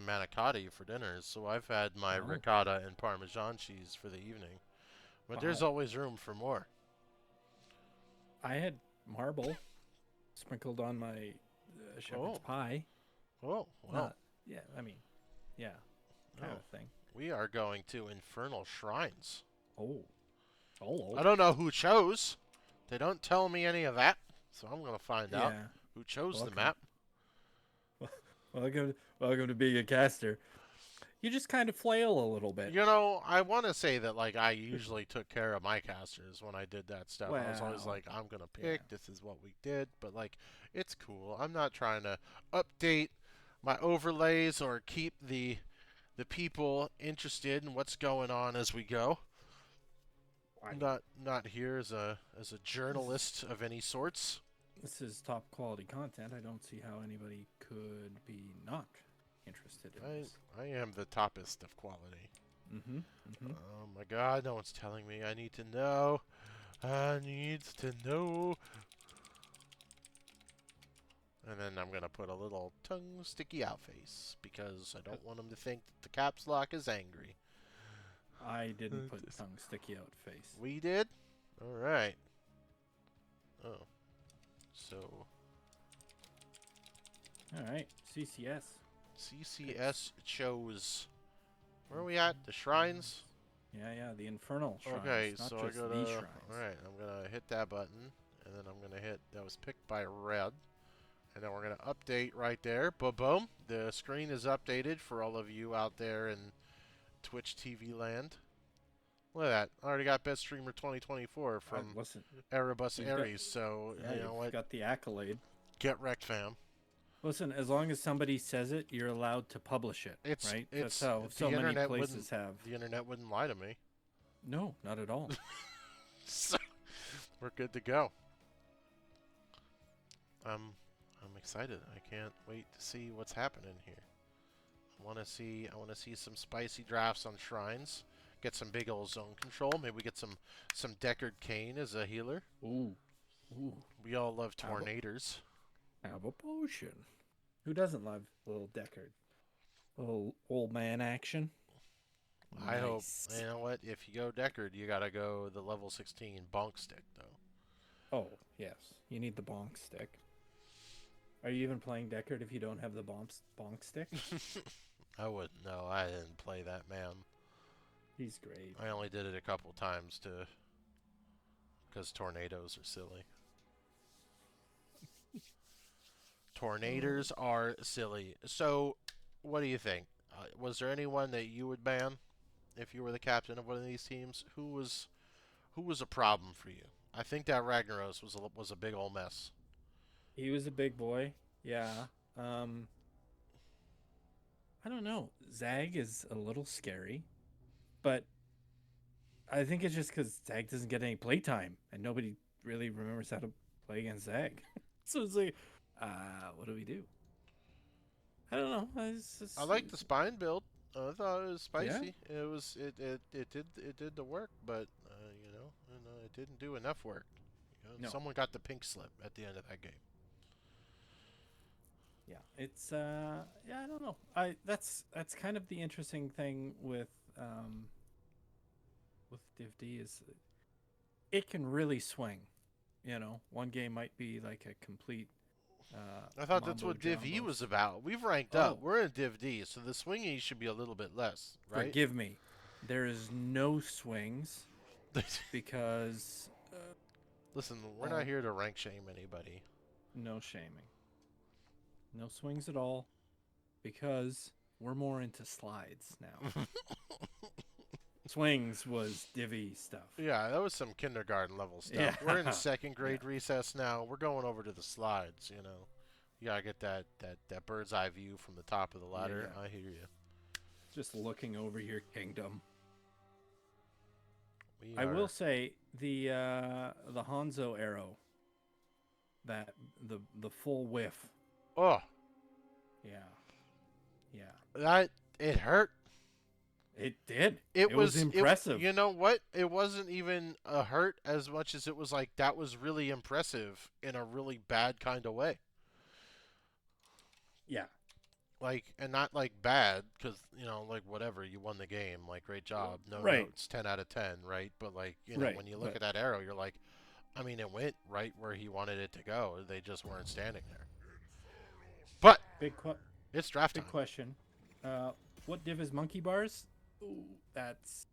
manicotti for dinner, so I've had my ricotta and Parmesan cheese for the evening. But there's always room for more. I had marble sprinkled on my shepherd's pie. Oh, well. Yeah, I mean, yeah, kind of thing. We are going to Infernal Shrines. Oh. I don't know who chose. They don't tell me any of that, so I'm going to find out who chose the map. Welcome to being a caster. You just kind of flail a little bit. You know, I want to say that like I usually took care of my casters when I did that stuff. I was always like, I'm going to pick. This is what we did. But like, it's cool. I'm not trying to update my overlays or keep the people interested in what's going on as we go. I'm not here as a journalist of any sorts. This is top quality content. I don't see how anybody could be not interested in this. I am the toppest of quality. Oh my god, no one's telling me. I need to know. I need to know. And then I'm going to put a little tongue sticky out face because I don't want them to think that the caps lock is angry. I didn't put tongue sticky out face. We did? Alright. Oh. So. Alright, CCS. CCS chose. Where are we at? The shrines? Yeah, the infernal shrines. Okay, not so just I gotta. the shrines. Alright, I'm gonna hit that button, and then I'm gonna hit. That was picked by red. And then we're going to update right there. Boom. The screen is updated for all of you out there in Twitch TV land. Look at that. I already got Best Streamer 2024 from Erebus Aries. So, you know what? Got the accolade. Get wrecked, fam. Listen, as long as somebody says it, you're allowed to publish it, right? That's how the so many internet places have. the internet wouldn't lie to me. No, not at all. So we're good to go. I'm excited. I can't wait to see what's happening here. I want to see some spicy drafts on shrines. Get some big old zone control. Maybe we get some Deckard Cain as a healer. Ooh. Ooh. We all love tornadoes. Have a potion. Who doesn't love little Deckard? Little old man action. I hope. Nice. You know what? If you go Deckard, you gotta go the level 16 bonk stick though. Oh, yes. You need the bonk stick. Are you even playing Deckard if you don't have the bonk stick? I wouldn't know. I didn't play that man. He's great. I only did it a couple times because tornadoes are silly. Tornadoes are silly. So, what do you think? Was there anyone that you would ban if you were the captain of one of these teams? Who was a problem for you? I think that Ragnaros was a big old mess. He was a big boy. Yeah. I don't know. Zag is a little scary, but I think it's just because Zag doesn't get any playtime, and nobody really remembers how to play against Zag. So it's like, what do we do? I don't know. I like the spine build. I thought it was spicy. Yeah. It did the work, but it didn't do enough work. No. Someone got the pink slip at the end of that game. Yeah, it's I don't know. That's kind of the interesting thing with Div D is it can really swing. One game might be like a complete. I thought that's what Div E was about. We've ranked up. We're in Div D, so the swinging should be a little bit less, right? Forgive me. There is no swings because. Listen, we're not here to rank shame anybody. No shaming. No swings at all, because we're more into slides now. Swings was divvy stuff. Yeah, that was some kindergarten level stuff. Yeah. We're in second grade recess now. We're going over to the slides, You gotta get that bird's eye view from the top of the ladder. Yeah. I hear you. Just looking over your kingdom. I will say the Hanzo arrow, that the full whiff. Oh. Yeah. It hurt. It did. It was impressive. You know what? It wasn't even a hurt as much as it was like that was really impressive in a really bad kind of way. Yeah. And not like bad because whatever, you won the game, great job, no right. notes, 10 out of 10, right? But right. when you look at that arrow, you're like, I mean, it went right where he wanted it to go. They just weren't standing there. But it's draft time. Big question. What div is monkey bars? Ooh, that's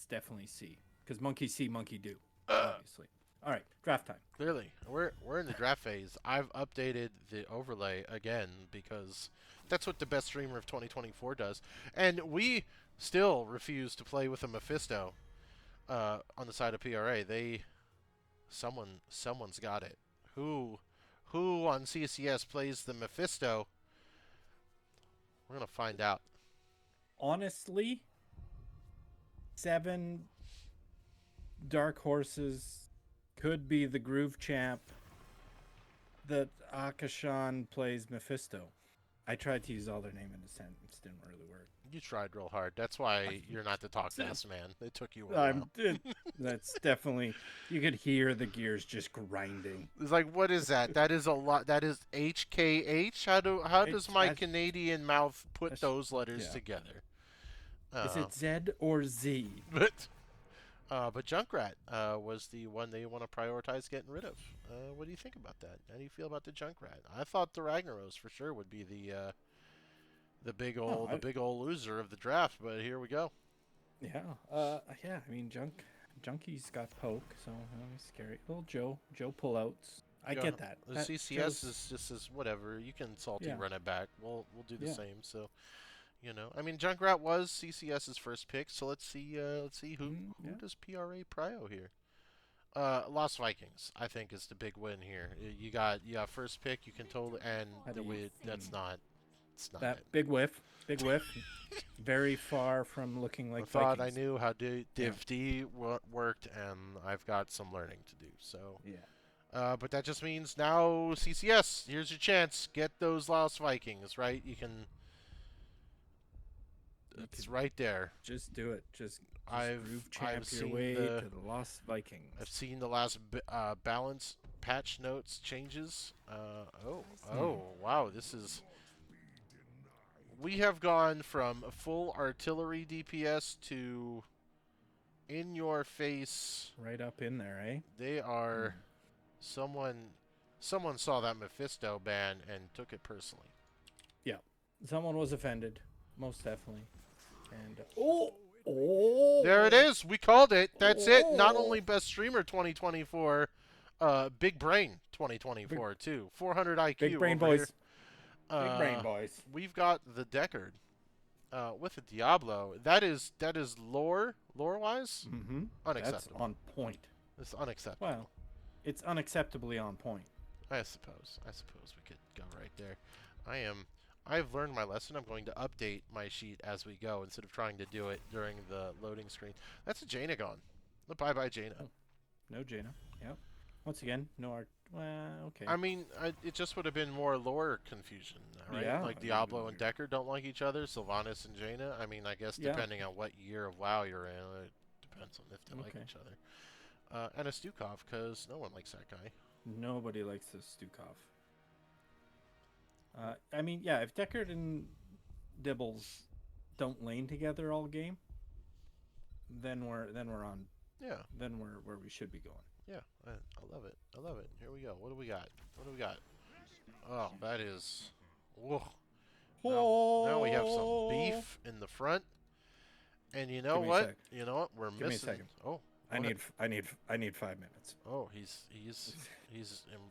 definitely C, because monkey see, monkey do. Obviously. All right, draft time. Clearly, we're in the draft phase. I've updated the overlay again because that's what the best streamer of 2024 does, and we still refuse to play with a Mephisto on the side of PRA. Someone's got it. Who on CCS plays the Mephisto? We're gonna find out. Honestly, 7 dark horses could be the Groove Champ that Akashan plays Mephisto. I tried to use all their name in a sentence, didn't really work. You tried real hard. That's why you're not the talk to this man. It took you a while. That's definitely, you could hear the gears just grinding. It's like, what is that? That is a lot. That is HKH? How does my Canadian mouth put those letters together? Is it Z or Z? But Junkrat was the one they want to prioritize getting rid of. What do you think about that? How do you feel about the Junkrat? I thought the Ragnaros for sure would be the big old loser of the draft, but here we go. Yeah. I mean, Junkie's got poke, so he's scary. Little Joe pullouts. I get that. The CCS is just whatever. You can salty run it back. We'll do the same. So, I mean, Junkrat was CCS's first pick. So let's see who does PRA prio here. Lost Vikings, I think, is the big win here. You got first pick. You can totally and How do you that's think? not. It's not That it. big whiff. Big whiff. Very far from looking like I thought Vikings. I knew how Div Yeah. D worked, and I've got some learning to do. So, Yeah. but that just means now CCS. Here's your chance. Get those Lost Vikings, right? You can. It's right there. Just do it. Just I've groove champ your seen way the to the Lost Vikings. I've seen the last balance patch notes changes. Oh, wow, this is. We have gone from full artillery DPS to in your face. Right up in there, eh? They are. Someone saw that Mephisto ban and took it personally. Yeah. Someone was offended. Most definitely. And oh, There it is. We called it. That's it. Not Oh. only best streamer 2024, big brain 2024 too. 400 IQ. Big brain over boys. here. Big brain boys. We've got the Deckard with a Diablo. That is lore wise Mm-hmm. That's unacceptable. on point. It's unacceptable. Well, it's unacceptably on point. I suppose we could go right there. I've learned my lesson. I'm going to update my sheet as we go instead of trying to do it during the loading screen. That's a Jaina gone. Bye-bye, Jaina. Oh. No Jaina. Yep. Once again, no art. Well, okay. I mean, it just would have been more lore confusion, right? Yeah, Like I Diablo mean, and Deckard don't like each other. Sylvanas and Jaina. I mean, I guess Yeah. depending on what year of WoW you're in, it depends on if they like Okay. each other. And a Stukov, because no one likes that guy. Nobody likes this Stukov. I mean, yeah, if Deckard and Dibbles don't lane together all game, then we're on. Yeah, Then we're where we should be going. yeah. I love it. I love it. Here we go. What do we got? What do we got? Oh, that is. Whoa. Now we have some beef in the front. And you know Give me a what? sec. You know what? We're Give me a missing. second. Oh, I go need 5 minutes. oh, he's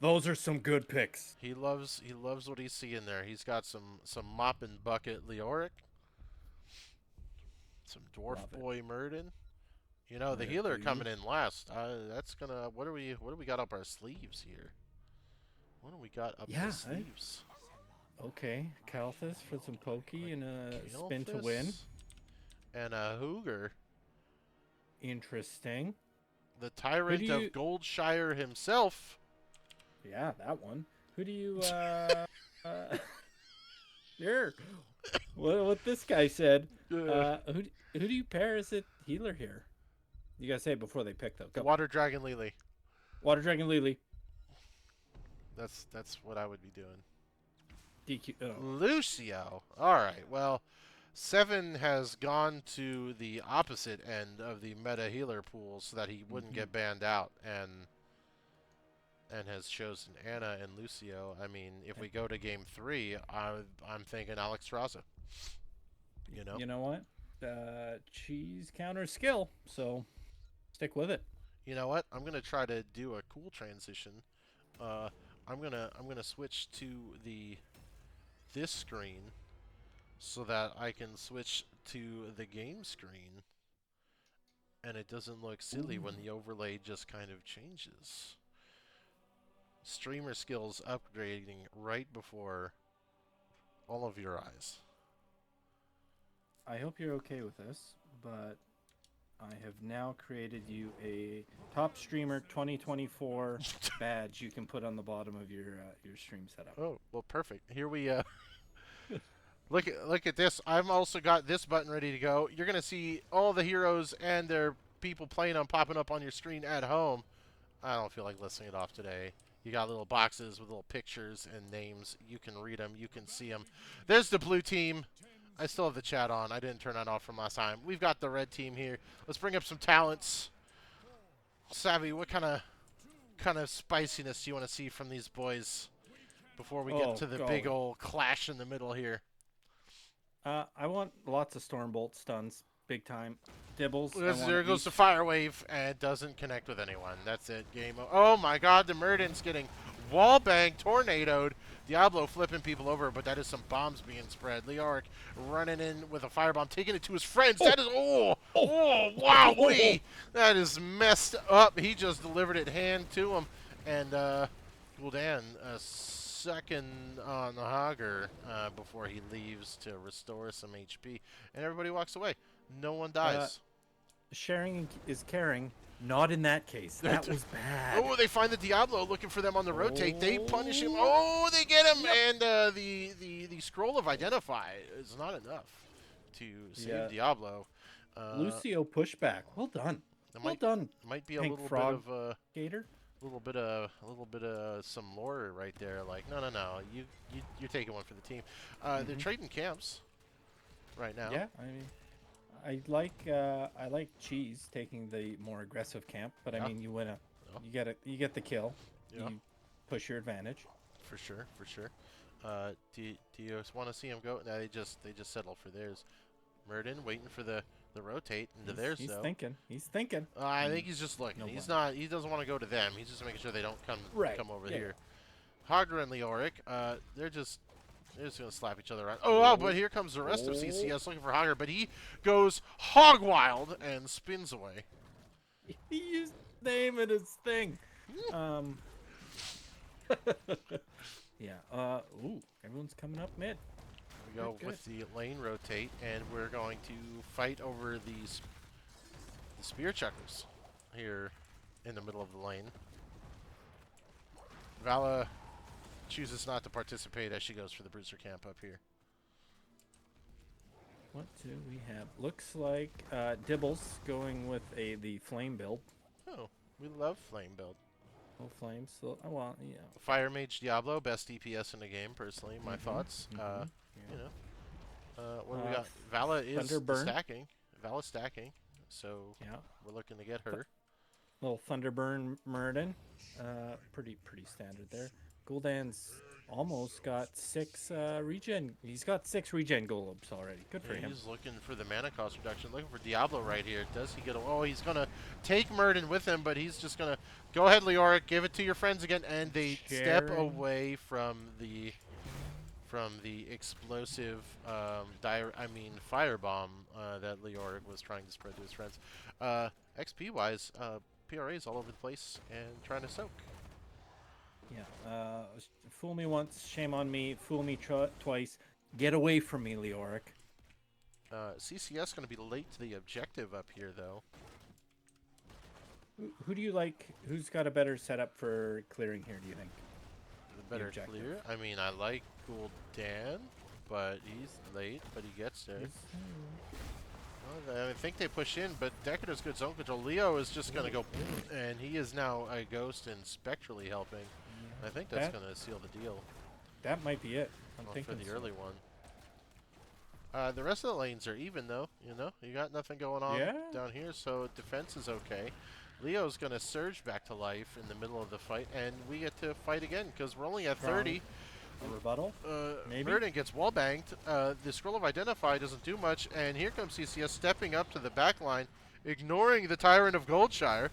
Those are some good picks. he loves what he's seeing there. He's got some mop and bucket Leoric, some dwarf Love it. boy Murden. You know, the I healer agree. coming in last. That's gonna. What do we got up our sleeves here? What do we got up Yeah, the sleeves? Okay, Kalthus for some pokey and a spin to win. Kael'thas and a Hooger, Interesting. the tyrant you- of Goldshire himself. Yeah, that one. Who do you here? What this guy said. Who do you pair as a healer here? You gotta say it before they pick though. Go. Water Dragon Lily. Water Dragon Lily. That's what I would be doing. DQ. Oh. Lucio. All right. Well, Seven has gone to the opposite end of the meta healer pool so that he wouldn't get banned out, and has chosen Anna and Lucio. I mean, if we go to game 3, I'm thinking Alex Raza. You know. You know what? Cheese counter skill. So stick with it. You know what? I'm gonna try to do a cool transition. I'm gonna switch to this screen so that I can switch to the game screen, and it doesn't look silly when the overlay just kind of changes. Streamer skills upgrading right before all of your eyes. I hope you're okay with this, but I have now created you a top streamer 2024 badge you can put on the bottom of your stream setup. Oh, well, perfect. Here we look at this. I've also got this button ready to go. You're gonna see all the heroes and their people playing them popping up on your screen at home. I don't feel like listing it off today. You got little boxes with little pictures and names. You can read them. You can see them. There's the blue team. I still have the chat on. I didn't turn that off from last time. We've got the red team here. Let's bring up some talents. Savvy, what kind of spiciness do you want to see from these boys before we get to the big old clash in the middle here? I want lots of Stormbolt stuns, big time. Dibbles. There goes the fire wave, and it doesn't connect with anyone. That's it. Game over. Oh my God, the Murden's getting wall banged, tornadoed. Diablo flipping people over, but that is some bombs being spread. Leoric running in with a firebomb, taking it to his friends. That is wow, That is messed up. He just delivered it hand to him. And Gul'dan second on the Hogger before he leaves to restore some HP. And everybody walks away. No one dies. Sharing is caring. Not in that case. That was bad. Oh, they find the Diablo looking for them on the rotate. They punish him. Oh, they get him. Yep. And the scroll of Identify is not enough to save Diablo. Lucio pushback. Well done. Well done. Might be a Pink little Frog bit of Gator. a little bit of some lore right there. Like, no, you're taking one for the team. They're trading camps right now. Yeah, I mean, I like Cheese taking the more aggressive camp, but I mean, you win you get the kill. Yeah. You push your advantage. For sure. Do you want to see him go? No, they just settle for theirs. Murden waiting for the rotate into theirs He's though. He's thinking. I think he's just looking. No He's one. not. He doesn't want to go to them. He's just making sure they don't come over Yeah. here. Hogger and Leoric, they're just gonna slap each other around. Oh, wow, but here comes the rest of CCS looking for Hogger, but he goes hog wild and spins away. He used his name in his thing. Yeah. Ooh, everyone's coming up mid. We go Good. with the lane rotate, and we're going to fight over these spear checkers here in the middle of the lane. Vala chooses not to participate as she goes for the bruiser camp up here. What do we have? Looks like Dibbles going with the flame build. Oh, we love flame build. Oh, flames. So, well, yeah. Fire Mage Diablo, best DPS in the game, personally. My thoughts. Yeah. You know, what do we got? Vala is Thunderburn. stacking. Vala's stacking, so Yeah. we're looking to get her. Little Thunderburn Murden. Pretty standard there. Gul'dan's almost got 6 regen. He's got 6 regen golems already. Good for him. He's looking for the mana cost reduction. Looking for Diablo right here. Does he get a... Oh, he's going to take Murden with him, but he's just going to... Go ahead, Leoric. Give it to your friends again. And they step away from the explosive firebomb that Leoric was trying to spread to his friends. XP-wise, PRA's all over the place and trying to soak. Yeah. Fool me once, shame on me. Fool me twice. Get away from me, Leoric. CCS going to be late to the objective up here, though. Who do you like? Who's got a better setup for clearing here, do you think? The better objective. clear. I mean, I like Gul'dan, but he's late, but he gets there. Well, I think they push in, but Decatur's good zone control. Leo is just going to go, and he is now a ghost and spectrally helping. I think that's going to seal the deal. That might be it. I'm for thinking the so. early one. The rest of the lanes are even, though. You know, you got nothing going on down here, so defense is okay. Leo's going to surge back to life in the middle of the fight, and we get to fight again because we're only at 30. A rebuttal? Maybe? Murden gets wall banged. The Scroll of Identify doesn't do much, and here comes CCS stepping up to the back line, ignoring the Tyrant of Goldshire.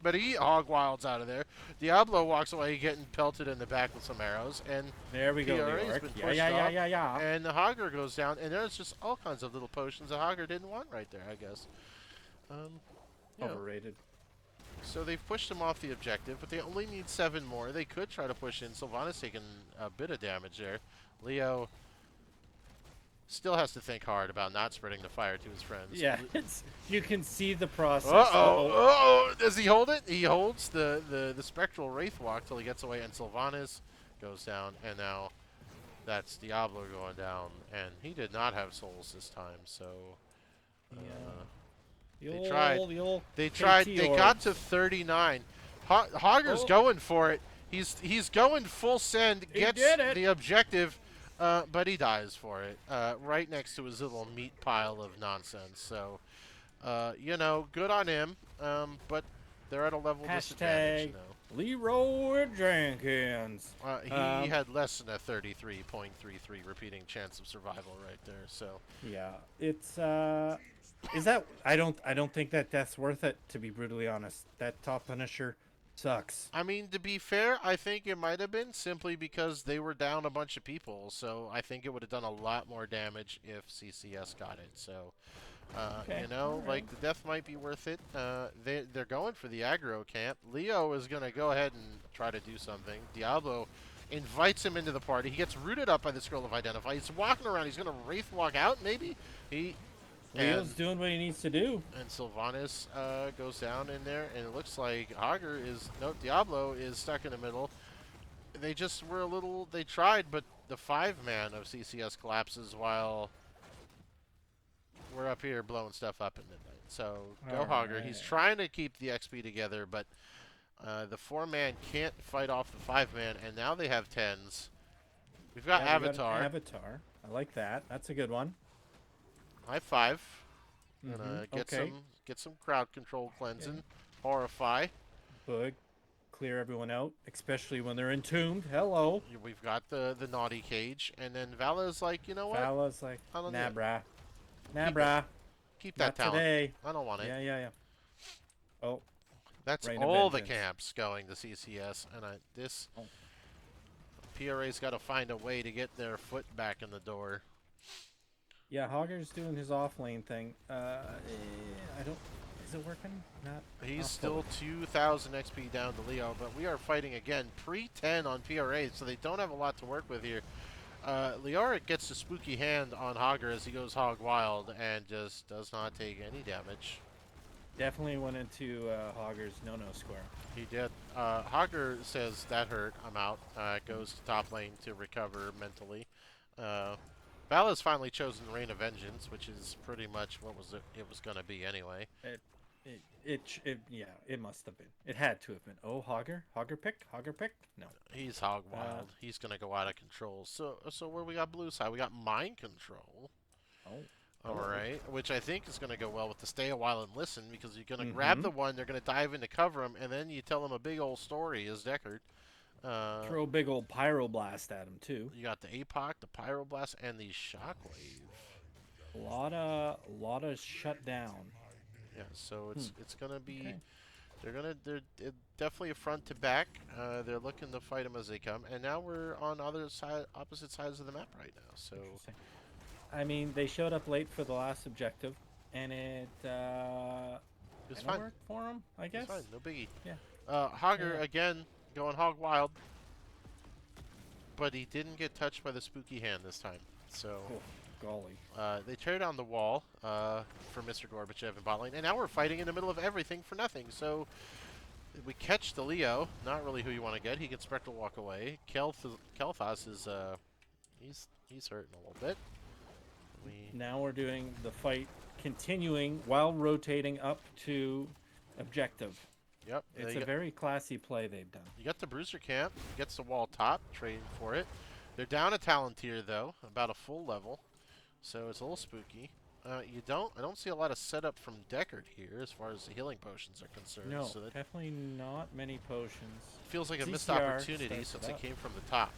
But he hog wilds out of there. Diablo walks away, getting pelted in the back with some arrows, and there we go. PRA's Leoric. been pushed Yeah. and the Hogger goes down, and there's just all kinds of little potions the Hogger didn't want right there, I guess. Yeah. Overrated. So they've pushed him off the objective, but they only need 7 more. They could try to push in. Sylvanas taking a bit of damage there. Leo still has to think hard about not spreading the fire to his friends. Yeah, you can see the process. Uh-oh. Does he hold it? He holds the Spectral Wraith Walk till he gets away, and Sylvanas goes down, and now that's Diablo going down. And he did not have souls this time, so... They tried. They got to 39. Hogger's going for it. He's going full send. Gets the objective, but he dies for it. Right next to his little meat pile of nonsense. So, you know, good on him. But they're at a level disadvantage now. Leroy Jenkins. He had less than a 33.33 repeating chance of survival right there. So yeah, it's is that I don't think that that's worth it, to be brutally honest. That top Punisher sucks. I mean, to be fair, I think it might have been simply because they were down a bunch of people. So I think it would have done a lot more damage if CCS got it. So Okay, You know, alright. like the death might be worth it. They're going for the aggro camp. Leo is gonna go ahead and try to do something. Diablo invites him into the party. He gets rooted up by the scroll of identify. He's walking around. He's gonna wraith walk out. Maybe he Leo's doing what he needs to do. and Sylvanas goes down in there, and it looks like Hager is Diablo is stuck in the middle. They just were a little. They tried, but the 5-man of CCS collapses while we're up here blowing stuff up in midnight. So go Hager. He's Alright. trying to keep the XP together, but the 4-man can't fight off the 5-man, and now they have 10s. We've got Yeah, we got an Avatar. Avatar. I like that. That's a good one. High five. Gonna Okay. get some crowd control cleansing. Horrify. Bug. Clear everyone out, especially when they're entombed. Hello. We've got the naughty cage, and then Vala's like, you know what? Vala's like, I don't nah, need it. brah. Nah, Keep it. brah. Keep that Not talent. today. I don't want it. Yeah. Oh, That's Reign of all the Vengeance. camps going to CCS, and this Oh. PRA's got to find a way to get their foot back in the door. yeah. Hager's doing his off lane thing. I don't. Is it working? Not. He's not still fully. 2,000 XP down to Leo, but we are fighting again pre-10 on PRA, so they don't have a lot to work with here. Liara gets a spooky hand on Hager as he goes hog wild and just does not take any damage. Definitely went into Hager's no-no square. He did. Hager says, that hurt, I'm out. Goes to top lane to recover mentally. Vala's finally chosen Reign of Vengeance, which is pretty much what it was going to be anyway. It must have been. It had to have been. Oh, Hager pick. No. He's hog wild. He's going to go out of control. So where we got blue side? We got mind control. Oh. All right, which I think is going to go well with the stay a while and listen, because you're going to grab the one, they're going to dive in to cover him, and then you tell them a big old story as Deckard. Throw a big old pyroblast at him too. You got the APOC, the Pyroblast, and the Shockwave. A lot of shut down. Yeah, so it's gonna be. Okay. They're definitely a front to back. They're looking to fight them as they come, and now we're on opposite sides of the map right now. So Interesting. I mean, they showed up late for the last objective, and it it's kinda fine. worked for them, I guess. It's fine, no biggie. Yeah. Hager Yeah. again going hog wild, but he didn't get touched by the spooky hand this time. So Oh, golly. they tear down the wall for Mr. Gorbachev and bot lane, and now we're fighting in the middle of everything for nothing. So we catch the Leo, not really who you want to get. He can Spectral walk away. Kel'Thas is he's hurting a little bit. Now we're doing the fight continuing while rotating up to objective. Yep. It's a very classy play they've done. You got the Bruiser camp. Gets the wall top, trading for it. They're down a Palantir though, about a full level, so it's a little spooky. I don't see a lot of setup from Deckard here as far as the healing potions are concerned. No, So that definitely not many potions. feels like a missed CCR opportunity starts since it it up. came from the top.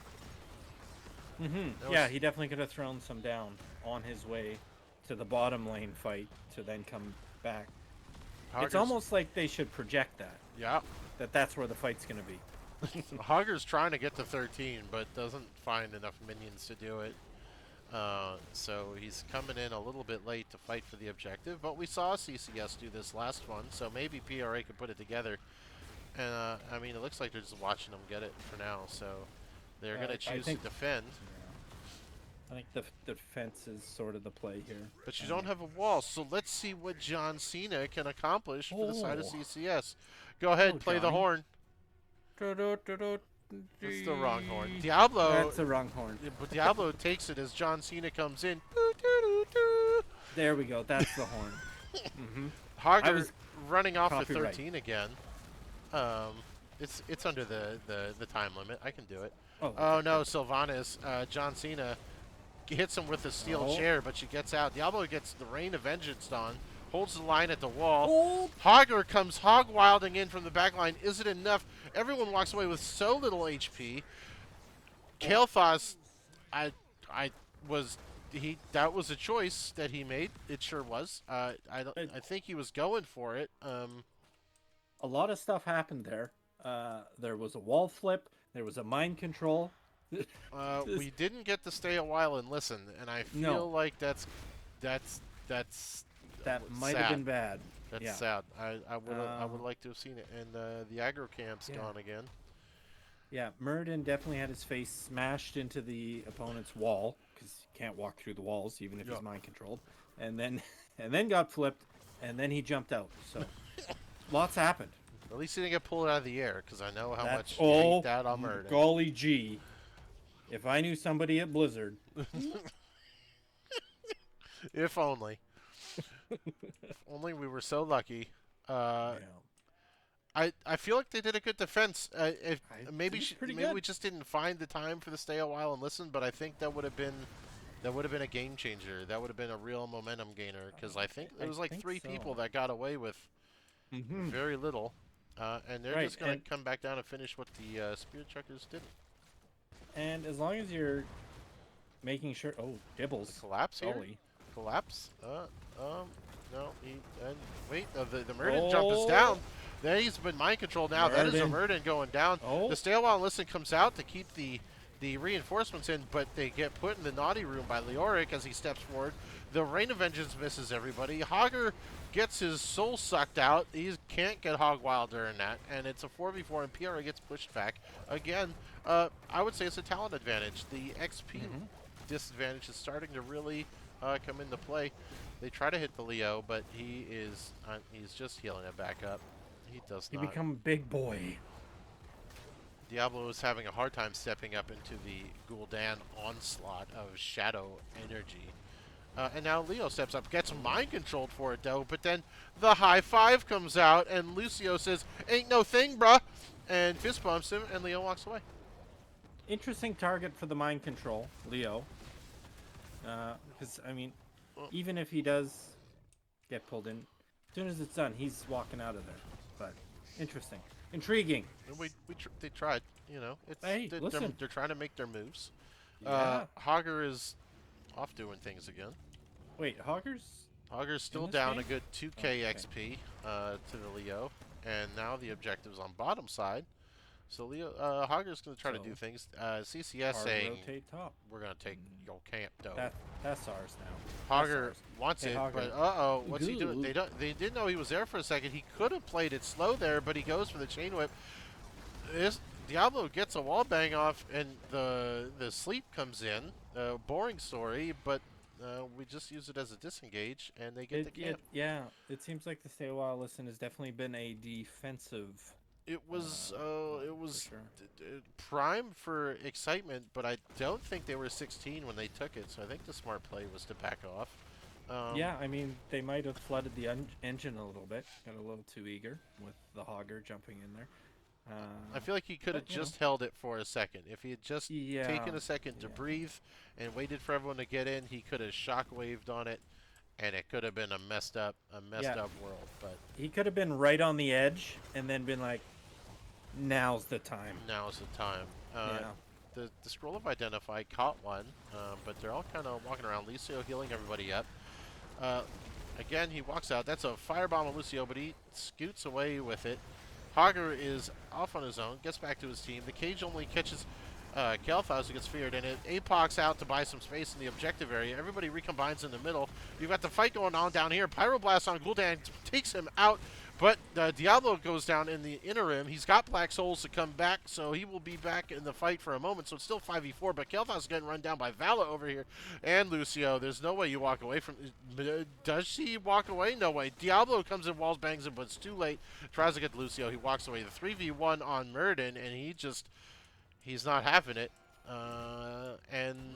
That Yeah, was- he definitely could have thrown some down on his way to the bottom lane fight to then come back. Hager's- It's almost like they should project that. Yeah. That's where the fight's going to be. Hager's trying to get to 13, but doesn't find enough minions to do it. So he's coming in a little bit late to fight for the objective, but we saw CCS do this last one, so maybe PRA could put it together. And I mean, it looks like they're just watching them get it for now, so they're going to choose to defend. I think the defense is sort of the play here. But you don't have a wall, so let's see what John Cena can accomplish for the side of Oh. CCS. Go ahead, Oh, play the Johnny. horn. That's the wrong horn. Diablo. That's the wrong horn. But Diablo takes it as John Cena comes in. Doo, doo, doo, doo. There we go. That's the horn. Hager was running off with copyright. 13 again. It's under the time limit. I can do it. Oh, Oh no, Sylvanas. John Cena hits him with a steel Oh. chair, but she gets out. Diablo gets the Reign of Vengeance on. Holds the line at the wall. Oh. Hager comes hog wilding in from the back line. Is it enough? Everyone walks away with so little HP. Kael'thas, that was a choice that he made. It sure was. I think he was going for it. A lot of stuff happened there. There was a wall flip. There was a mind control. We didn't get to stay a while and listen, and I feel No. like that's That might have been bad. That's Yeah. sad. I would like to have seen it. And the aggro camp's Yeah. gone again. Yeah, Muradin definitely had his face smashed into the opponent's wall because he can't walk through the walls even if he's mind controlled, and then got flipped, and then he jumped out. So lots happened. At least he didn't get pulled out of the air because I know how much That's you hate that on Muradin. Golly gee! If I knew somebody at Blizzard, If only. If only we were so lucky. yeah. I feel like they did a good defense. Maybe pretty maybe good. we just didn't find the time for the stay a while and listen, but I think that would have been a game changer. That would have been a real momentum gainer because I think there was like think 3 so. people that got away with very little, and they're Right, just gonna and- come back down and finish what the Spirit Truckers didn't. And as long as you're making sure, Dibbles, Collapse here. golly. Collapse. No. Wait. The Muradin jump is down. There he's been mind controlled now. That is a Muradin going down. Oh. The stay a while and listen comes out to keep the reinforcements in, but they get put in the naughty room by Leoric as he steps forward. The Rain of Vengeance misses everybody. Hogger gets his soul sucked out. He can't get Hog Wild during that, and it's a 4v4, and PRA gets pushed back again. I would say it's a talent advantage. The XP disadvantage is starting to really come into play. They try to hit the Leo, but he's just healing it back up. He does You not. become a big boy. Diablo is having a hard time stepping up into the Gul'dan onslaught of shadow energy. And now Leo steps up, gets mind controlled for it though, but then the high five comes out and Lucio says, "Ain't no thing, bruh," and fist bumps him and Leo walks away. Interesting target for the mind control, Leo. Because, I mean, even if he does get pulled in, as soon as it's done, he's walking out of there. But interesting. Intriguing. And they tried, you know. Hey, listen. They're trying to make their moves. Yeah. Hogger is off doing things again. Wait, Hogger's? Hogger's still this down game? a good 2k Okay. XP to the Leo, and now the objective's on bottom side. So Hogger's going to try to So, do things. CCS Hard saying rotate top. we're going to take your camp, though. That's ours now. Hogger ours. wants Hey, it, Hogger. but what's he doing? Good. They didn't know he was there for a second. He could have played it slow there, but he goes for the chain whip. Diablo gets a wall bang off, and the sleep comes in. Boring story, but we just use it as a disengage, and they get the camp. Yeah, it seems like the Stay a While Listen has definitely been a defensive. It was sure. prime for excitement, but I don't think they were 16 when they took it. So I think the smart play was to back off. Yeah, I mean, they might have flooded the engine a little bit. Got a little too eager with the Hogger jumping in there. I feel like he could have but, you just held it for a second. If he had just Yeah, taken a second to breathe and waited for everyone to get in, he could have shockwaved on it, and it could have been a messed up world. But he could have been right on the edge and then been like, "Now's the time." now's the time. Yeah. The scroll of identify caught one, but they're all kind of walking around. Lucio healing everybody up. Again, he walks out. That's a firebomb on Lucio, but he scoots away with it. Hogger is off on his own, gets back to his team. The cage only catches Kel'Thuz, who gets feared in it. Apoc's out to buy some space in the objective area. Everybody recombines in the middle. You've got the fight going on down here. Pyroblast on Gul'dan takes him out, but Diablo goes down in the interim. He's got Black Souls to come back, so he will be back in the fight for a moment. So it's still 5v4, but Kel'Thuz is getting run down by Vala over here. And Lucio, there's no way you walk away from... Does she walk away? No way. Diablo comes in, walls, bangs him, but it's too late. Tries to get Lucio. He walks away. The 3v1 on Muradin, and he's not having it. And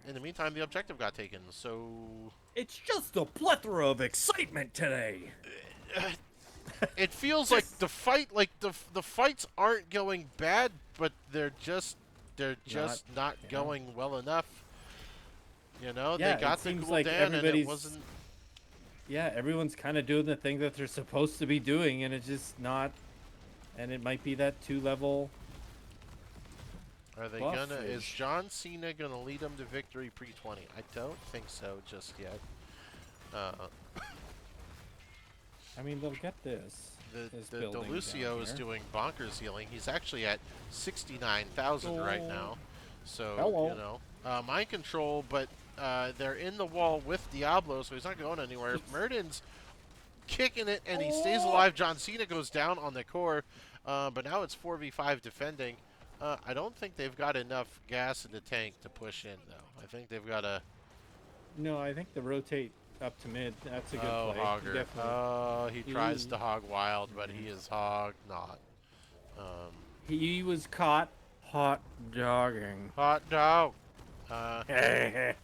in the meantime, the objective got taken, so... It's just a plethora of excitement today. It feels like the fights aren't going bad, but they're just not going well enough. You know, Yeah, they got it the seems Gul'dan, like and it everybody's- wasn't. Yeah, everyone's kind of doing the thing that they're supposed to be doing, and it's just not. And it might be that 2-level. Are they buff gonna? Is is- John Cena gonna lead them to victory pre-20? I don't think so just yet. I mean, they'll get this. This The building Lucio down is here. doing bonkers healing. He's actually at 69,000 right now. So Hello. you know, mind control, but They're in the wall with Diablo, so he's not going anywhere. Murden's kicking it, and he stays alive. John Cena goes down on the core, but now it's 4v5 defending. I don't think they've got enough gas in the tank to push in, though. I think they've got to... No, I think the rotate up to mid. That's a good Oh, play. Hogger. Definitely. Oh, he tries to hog wild, but he is hog not. He was caught hot dogging. Hot dog. Yeah,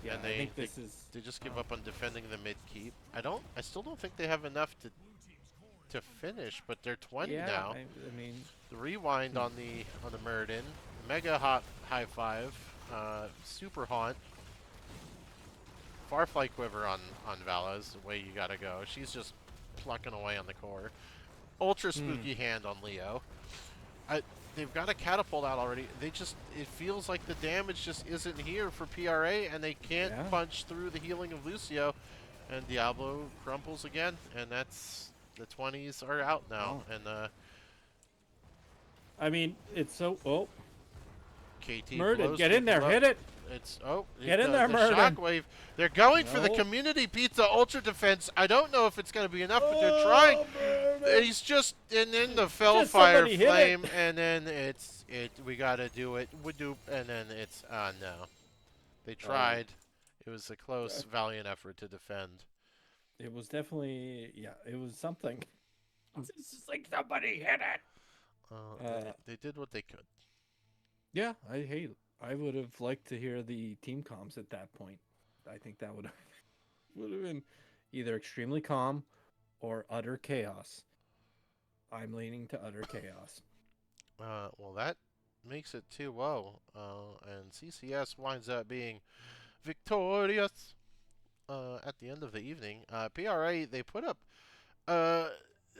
And I think this is. they just give up on defending the mid keep. I still don't think they have enough to finish, but they're 20 Yeah, now. I mean, The rewind on the Murden. Mega hot high five. Super haunt. Farfly quiver on Vala is the way you gotta go. She's just plucking away on the core. Ultra spooky hand on Leo. They've got a catapult out already. It feels like the damage just isn't here for PRA, and they can't punch through the healing of Lucio. And Diablo crumples again, and that's the 20s are out now. Oh. And I mean, it's so. Oh, KT Murden, blows get in there, people up. hit it. It's Get in there, the Murden. shockwave. They're going for the No. community pizza ultra defense. I don't know if it's going to be enough, but they're trying. He's just and then the Just fire somebody hit flame, it. and then it's we gotta do it. Wadoop, and then it's no. They tried. It was a close, valiant effort to defend. It was definitely, it was something. It's just like somebody hit it. They did what they could. Yeah, I would have liked to hear the team comms at that point. I think that would have been either extremely calm or utter chaos. I'm leaning to utter chaos. Well, that makes it 2-0, and CCS winds up being victorious at the end of the evening. PRA, they put up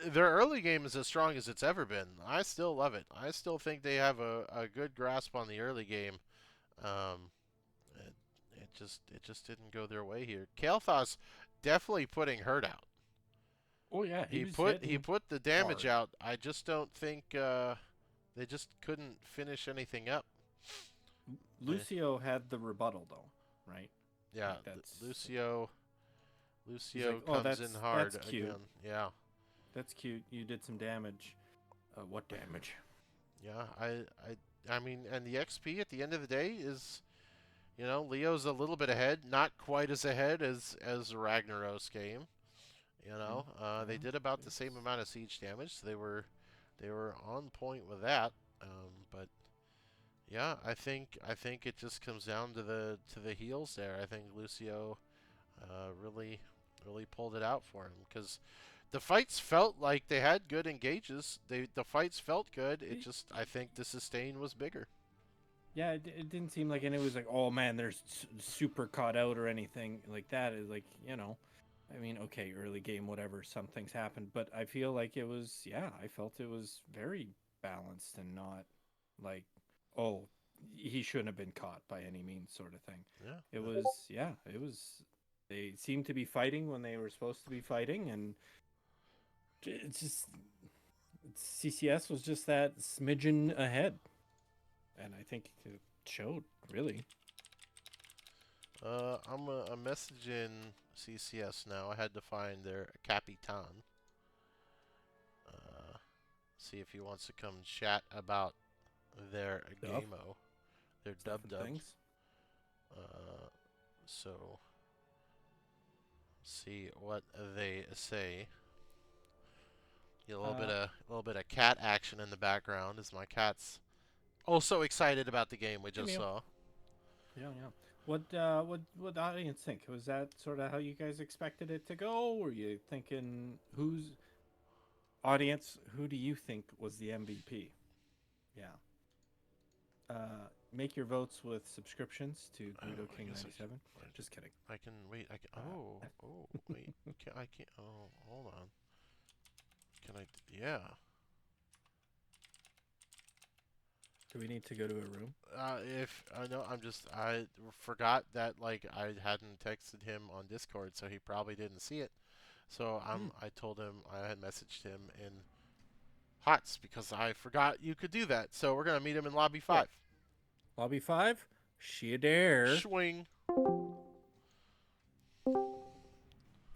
their early game is as strong as it's ever been. I still love it. I still think they have a good grasp on the early game. It just didn't go their way here. Kael'thas definitely putting hurt out. Oh yeah, He put the damage out. I just don't think they just couldn't finish anything up. Lucio had the rebuttal though, right? Yeah, Like that's Lucio like, oh, comes in hard that's cute. again. Yeah. That's cute. You did some damage. What damage? Yeah, I mean, and the XP at the end of the day is, Leo's a little bit ahead, not quite as ahead as Ragnaros game. They did about the same amount of siege damage. So they were on point with that. But yeah, I think it just comes down to the heals there. I think Lucio really pulled it out for him because the fights felt like they had good engages. The fights felt good. It just I think the sustain was bigger. Yeah, it didn't seem like, and it was like, oh man, they're super caught out or anything like that. It's like, I mean, okay, early game, whatever, some things happened, but I feel like it was, I felt it was very balanced and not like, oh, he shouldn't have been caught by any means sort of thing. Yeah. It was, they seemed to be fighting when they were supposed to be fighting, and it's just, CCS was just that smidgen ahead. And I think it showed, really. I'm messaging CCS now. I had to find their Capitan. See if he wants to come chat about their game-o. Their dub. So, see what they say. Get a little bit of cat action in the background as my cat's also excited about the game we just saw. Yeah. What audience think? Was that sort of how you guys expected it to go? Were you thinking who do you think was the MVP? Yeah. Make your votes with subscriptions to Guido King 97. Just kidding. I can wait. I can. Wait. I can't. Oh, hold on. Can I? Yeah. Do we need to go to a room? If I know, I forgot that I hadn't texted him on Discord, so he probably didn't see it. So I told him I had messaged him in HOTS because I forgot you could do that. So we're gonna meet him in lobby 5. Lobby 5. She dare. Swing.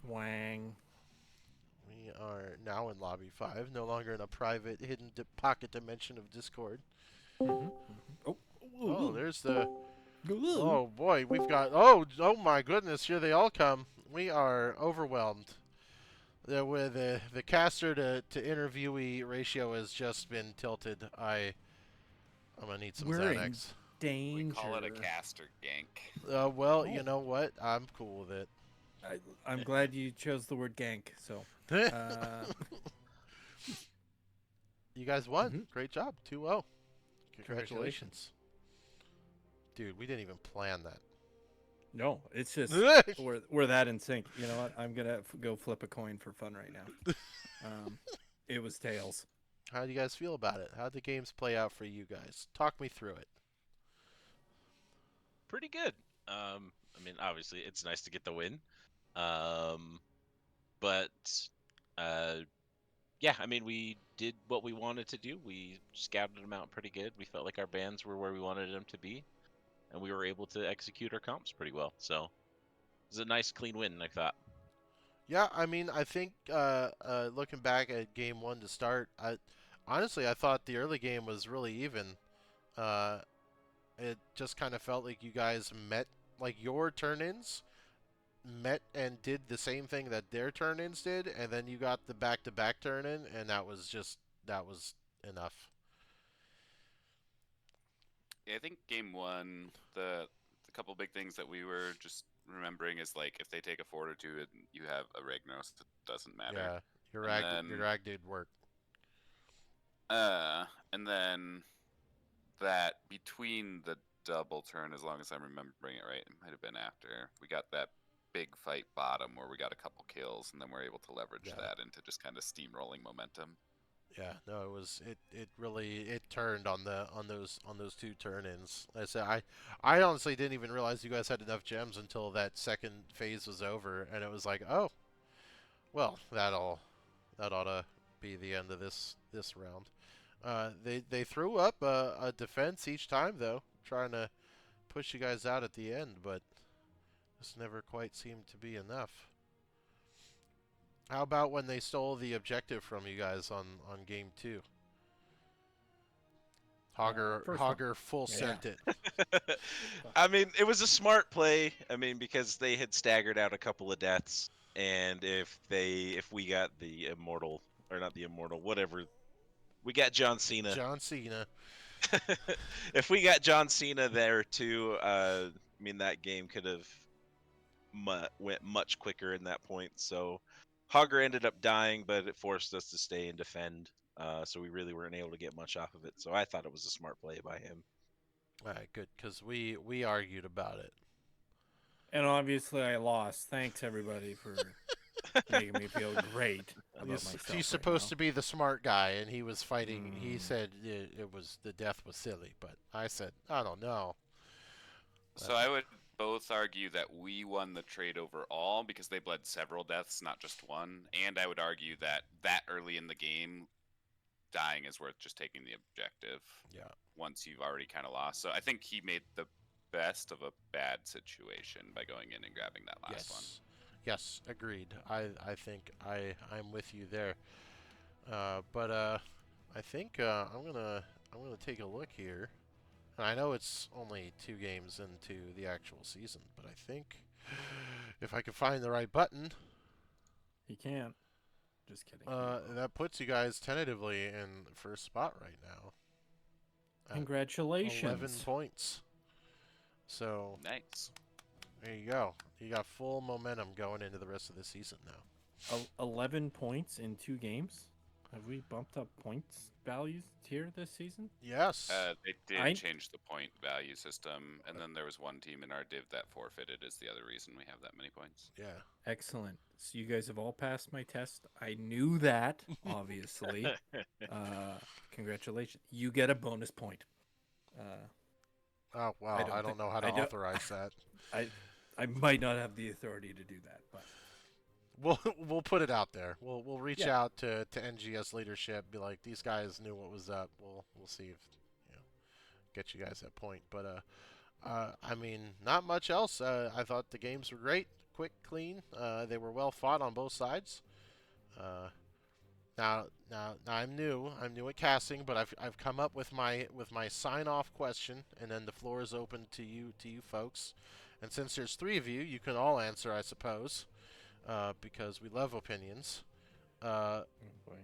Wang. We are now in lobby 5, no longer in a private hidden pocket dimension of Discord. Oh. Oh, there's the... Ooh. Oh boy, we've got... Oh my goodness, here they all come. We are overwhelmed. The caster to interviewee ratio has just been tilted. I'm gonna need some We're in Xanax. danger. We call it a caster gank. Well, you know what? I'm cool with it. I'm glad you chose the word gank. So, uh, You guys won. Mhm. Great job. 2-0. Congratulations. Dude, we didn't even plan that. no, it's just we're that in sync. You know what? I'm gonna go flip a coin for fun right now. It was tails. How do you guys feel about it? How'd the games play out for you guys? Talk me through it. Pretty good. I mean, obviously, it's nice to get the win. But yeah, I mean, we did what we wanted to do. We scouted them out pretty good. We felt like our bands were where we wanted them to be, and we were able to execute our comps pretty well. So it was a nice, clean win, I thought. Yeah, I mean, I think looking back at game 1 to start, honestly I thought the early game was really even. It just kind of felt like you guys met, like your turn-ins met and did the same thing that their turn-ins did, and then you got the back-to-back turn-in, and that was enough. Yeah, I think game 1, the couple big things that we were just remembering is like if they take a fort or two and you have a Ragnos, it doesn't matter. Yeah, your And then- rag did work. And then that between the double turn, as long as I'm remembering it right, it might have been after we got that big fight bottom where we got a couple kills, and then we're able to leverage Yeah. that into just kind of steamrolling momentum. Yeah, no, it really turned on those two turn-ins. I said I honestly didn't even realize you guys had enough gems until that second phase was over, and it was like, oh, well, that ought to be the end of this round. They threw up a defense each time though, trying to push you guys out at the end, but this never quite seemed to be enough. How about when they stole the objective from you guys on game 2? Hogger full sent it. I mean, it was a smart play. I mean, because they had staggered out a couple of deaths, and if we got the immortal, or not the immortal, whatever, we got John Cena. John Cena. If we got John Cena there too, I mean, that game could have went much quicker in that point. So Hogger ended up dying, but it forced us to stay and defend. So we really weren't able to get much off of it. So I thought it was a smart play by him. All right, good, because we argued about it. And obviously, I lost. Thanks everybody for making me feel great about myself. He's supposed to be the smart guy, and he was fighting. He said it was the death was silly, but I said I don't know. So I would both argue that we won the trade overall because they bled several deaths, not just one. And I would argue that early in the game, dying is worth just taking the objective. Yeah. Once you've already kind of lost. So I think he made the best of a bad situation by going in and grabbing that last one. Yes, agreed. I think I'm with you there. But I think I'm gonna take a look here. And I know it's only 2 games into the actual season, but I think if I can find the right button, He can't. Just kidding. that puts you guys tentatively in first spot right now. at Congratulations. 11 points. So Nice. there you go. You got full momentum going into the rest of the season now. 11 points in 2 games. Have we bumped up points values here this season? Yes. They did change the point value system, and then there was one team in our div that forfeited is the other reason we have that many points. Yeah. Excellent. So you guys have all passed my test. I knew that, obviously. Congratulations. You get a bonus point. Oh wow. I don't know how to authorize that. I might not have the authority to do that, but We'll put it out there. We'll reach out to NGS leadership, be like, these guys knew what was up. We'll see if get you guys that point. But I mean, not much else. I thought the games were great, quick, clean. They were well fought on both sides. Uh, now I'm new. I'm new at casting, but I've come up with my sign off question, and then the floor is open to you folks. And since there's three of you, you can all answer, I suppose, because we love opinions. Oh boy.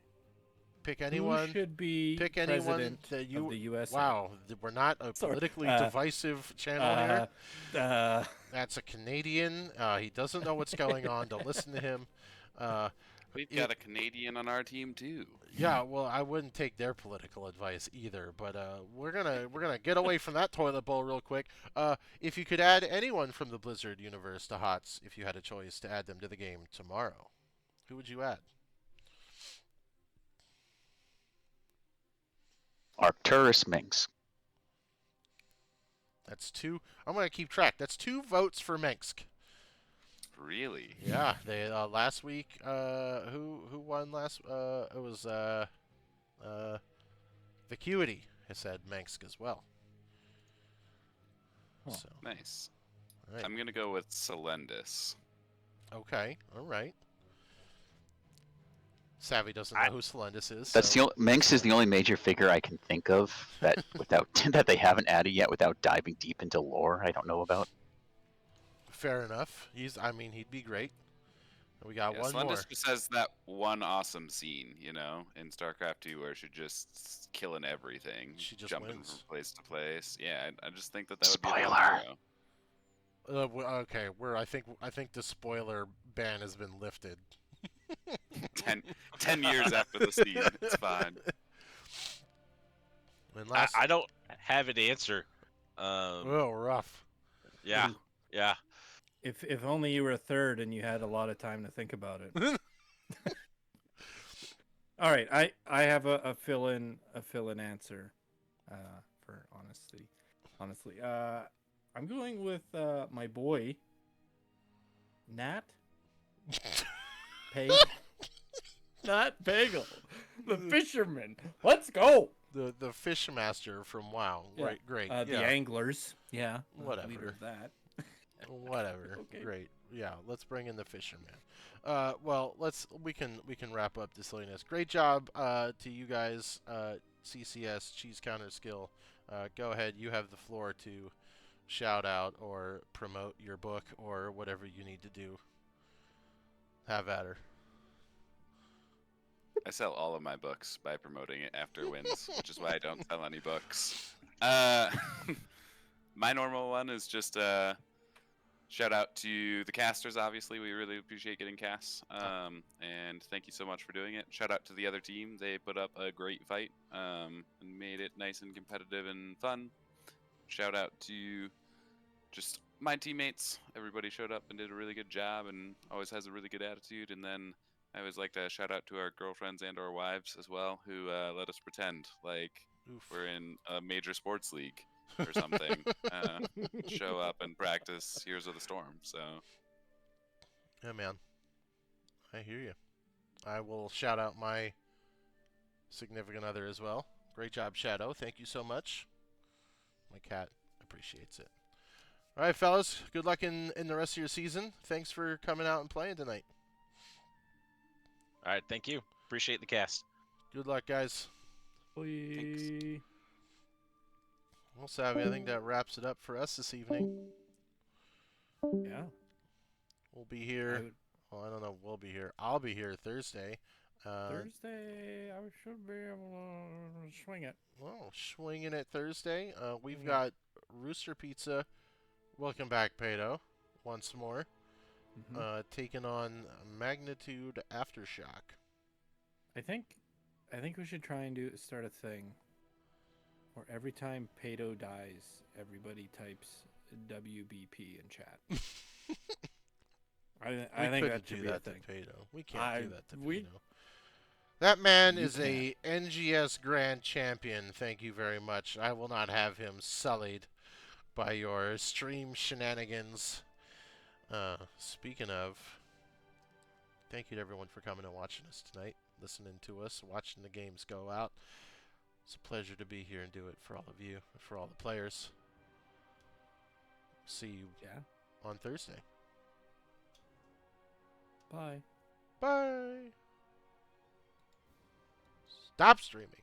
Pick Who anyone. should be Pick anyone president that you. of the USA? Wow, we're not a Sorry, politically divisive channel here. That's a Canadian. He doesn't know what's going on. Don't listen to him. We've got a Canadian on our team too. Yeah, well, I wouldn't take their political advice either. But we're gonna get away from that toilet bowl real quick. If you could add anyone from the Blizzard universe to HOTS, if you had a choice to add them to the game tomorrow, who would you add? Arcturus Minx. That's two. I'm gonna keep track. That's 2 votes for Minsk. Really? Yeah, they last week. Who won last? It was Vacuity has said Minsk as well. Huh. So Nice. all right. I'm gonna go with Celendis. Okay, all right. Savvy doesn't know who Celendis is. That's so. Minx is the only major figure I can think of that without that they haven't added yet without diving deep into lore I don't know about. Fair enough. I mean, he'd be great. We got Yeah, one Celendis more. just has that one awesome scene, you know, in StarCraft 2 where she's just killing everything. She just jumping wins. from place to place. Yeah, I just think that would be a Spoiler. fun hero. Okay, I think the spoiler ban has been lifted. 10 years after the scene, it's fine. And last, I don't have an answer. oh, rough. Yeah, yeah. If only you were a third and you had a lot of time to think about it. All right, I have a fill in answer for honesty. Honestly, I'm going with my boy Nat Pag Not Bagel, the fisherman. Let's go. The fish master from WoW. Yeah. Right, great. The yeah. anglers. Yeah. Whatever. Leader of that. Whatever. Okay. Great. Yeah, let's bring in the fisherman. Well, we can wrap up this silliness. Great job to you guys. CCS cheese counter skill. Go ahead. You have the floor to shout out or promote your book or whatever you need to do. Have at her. I sell all of my books by promoting it after wins, which is why I don't sell any books. My normal one is just shout out to the casters. Obviously, we really appreciate getting casts, and thank you so much for doing it. Shout out to the other team; they put up a great fight and made it nice and competitive and fun. Shout out to just my teammates. Everybody showed up and did a really good job, and always has a really good attitude. And then I always like to shout out to our girlfriends and our wives as well, who let us pretend like Oof. we're in a major sports league or something. Show up and practice Heroes of the Storm. So, Yeah, man. I hear you. I will shout out my significant other as well. Great job, Shadow. Thank you so much. My cat appreciates it. All right, fellas. Good luck in the rest of your season. Thanks for coming out and playing tonight. All right, thank you. Appreciate the cast. Good luck, guys. Thanks. Well, Savvy, I think that wraps it up for us this evening. Yeah. We'll be here. Well, I don't know. We'll be here. I'll be here Thursday. Thursday, I should be able to swing it. Well, swinging it Thursday. We've Yeah. got Rooster Pizza. Welcome back, Pato. Once more. Taking on Magnitude Aftershock. I think we should try and start a thing where every time Pato dies, everybody types WBP in chat. I think that should be a thing. To Pato. We can't do that to we- Pato. That man You is a NGS Grand Champion. Thank you very much. I will not have him sullied by your stream shenanigans. Speaking of, thank you to everyone for coming and watching us tonight, listening to us, watching the games go out. It's a pleasure to be here and do it for all of you, for all the players. see you Yeah. on Thursday. Bye. Bye. Stop streaming.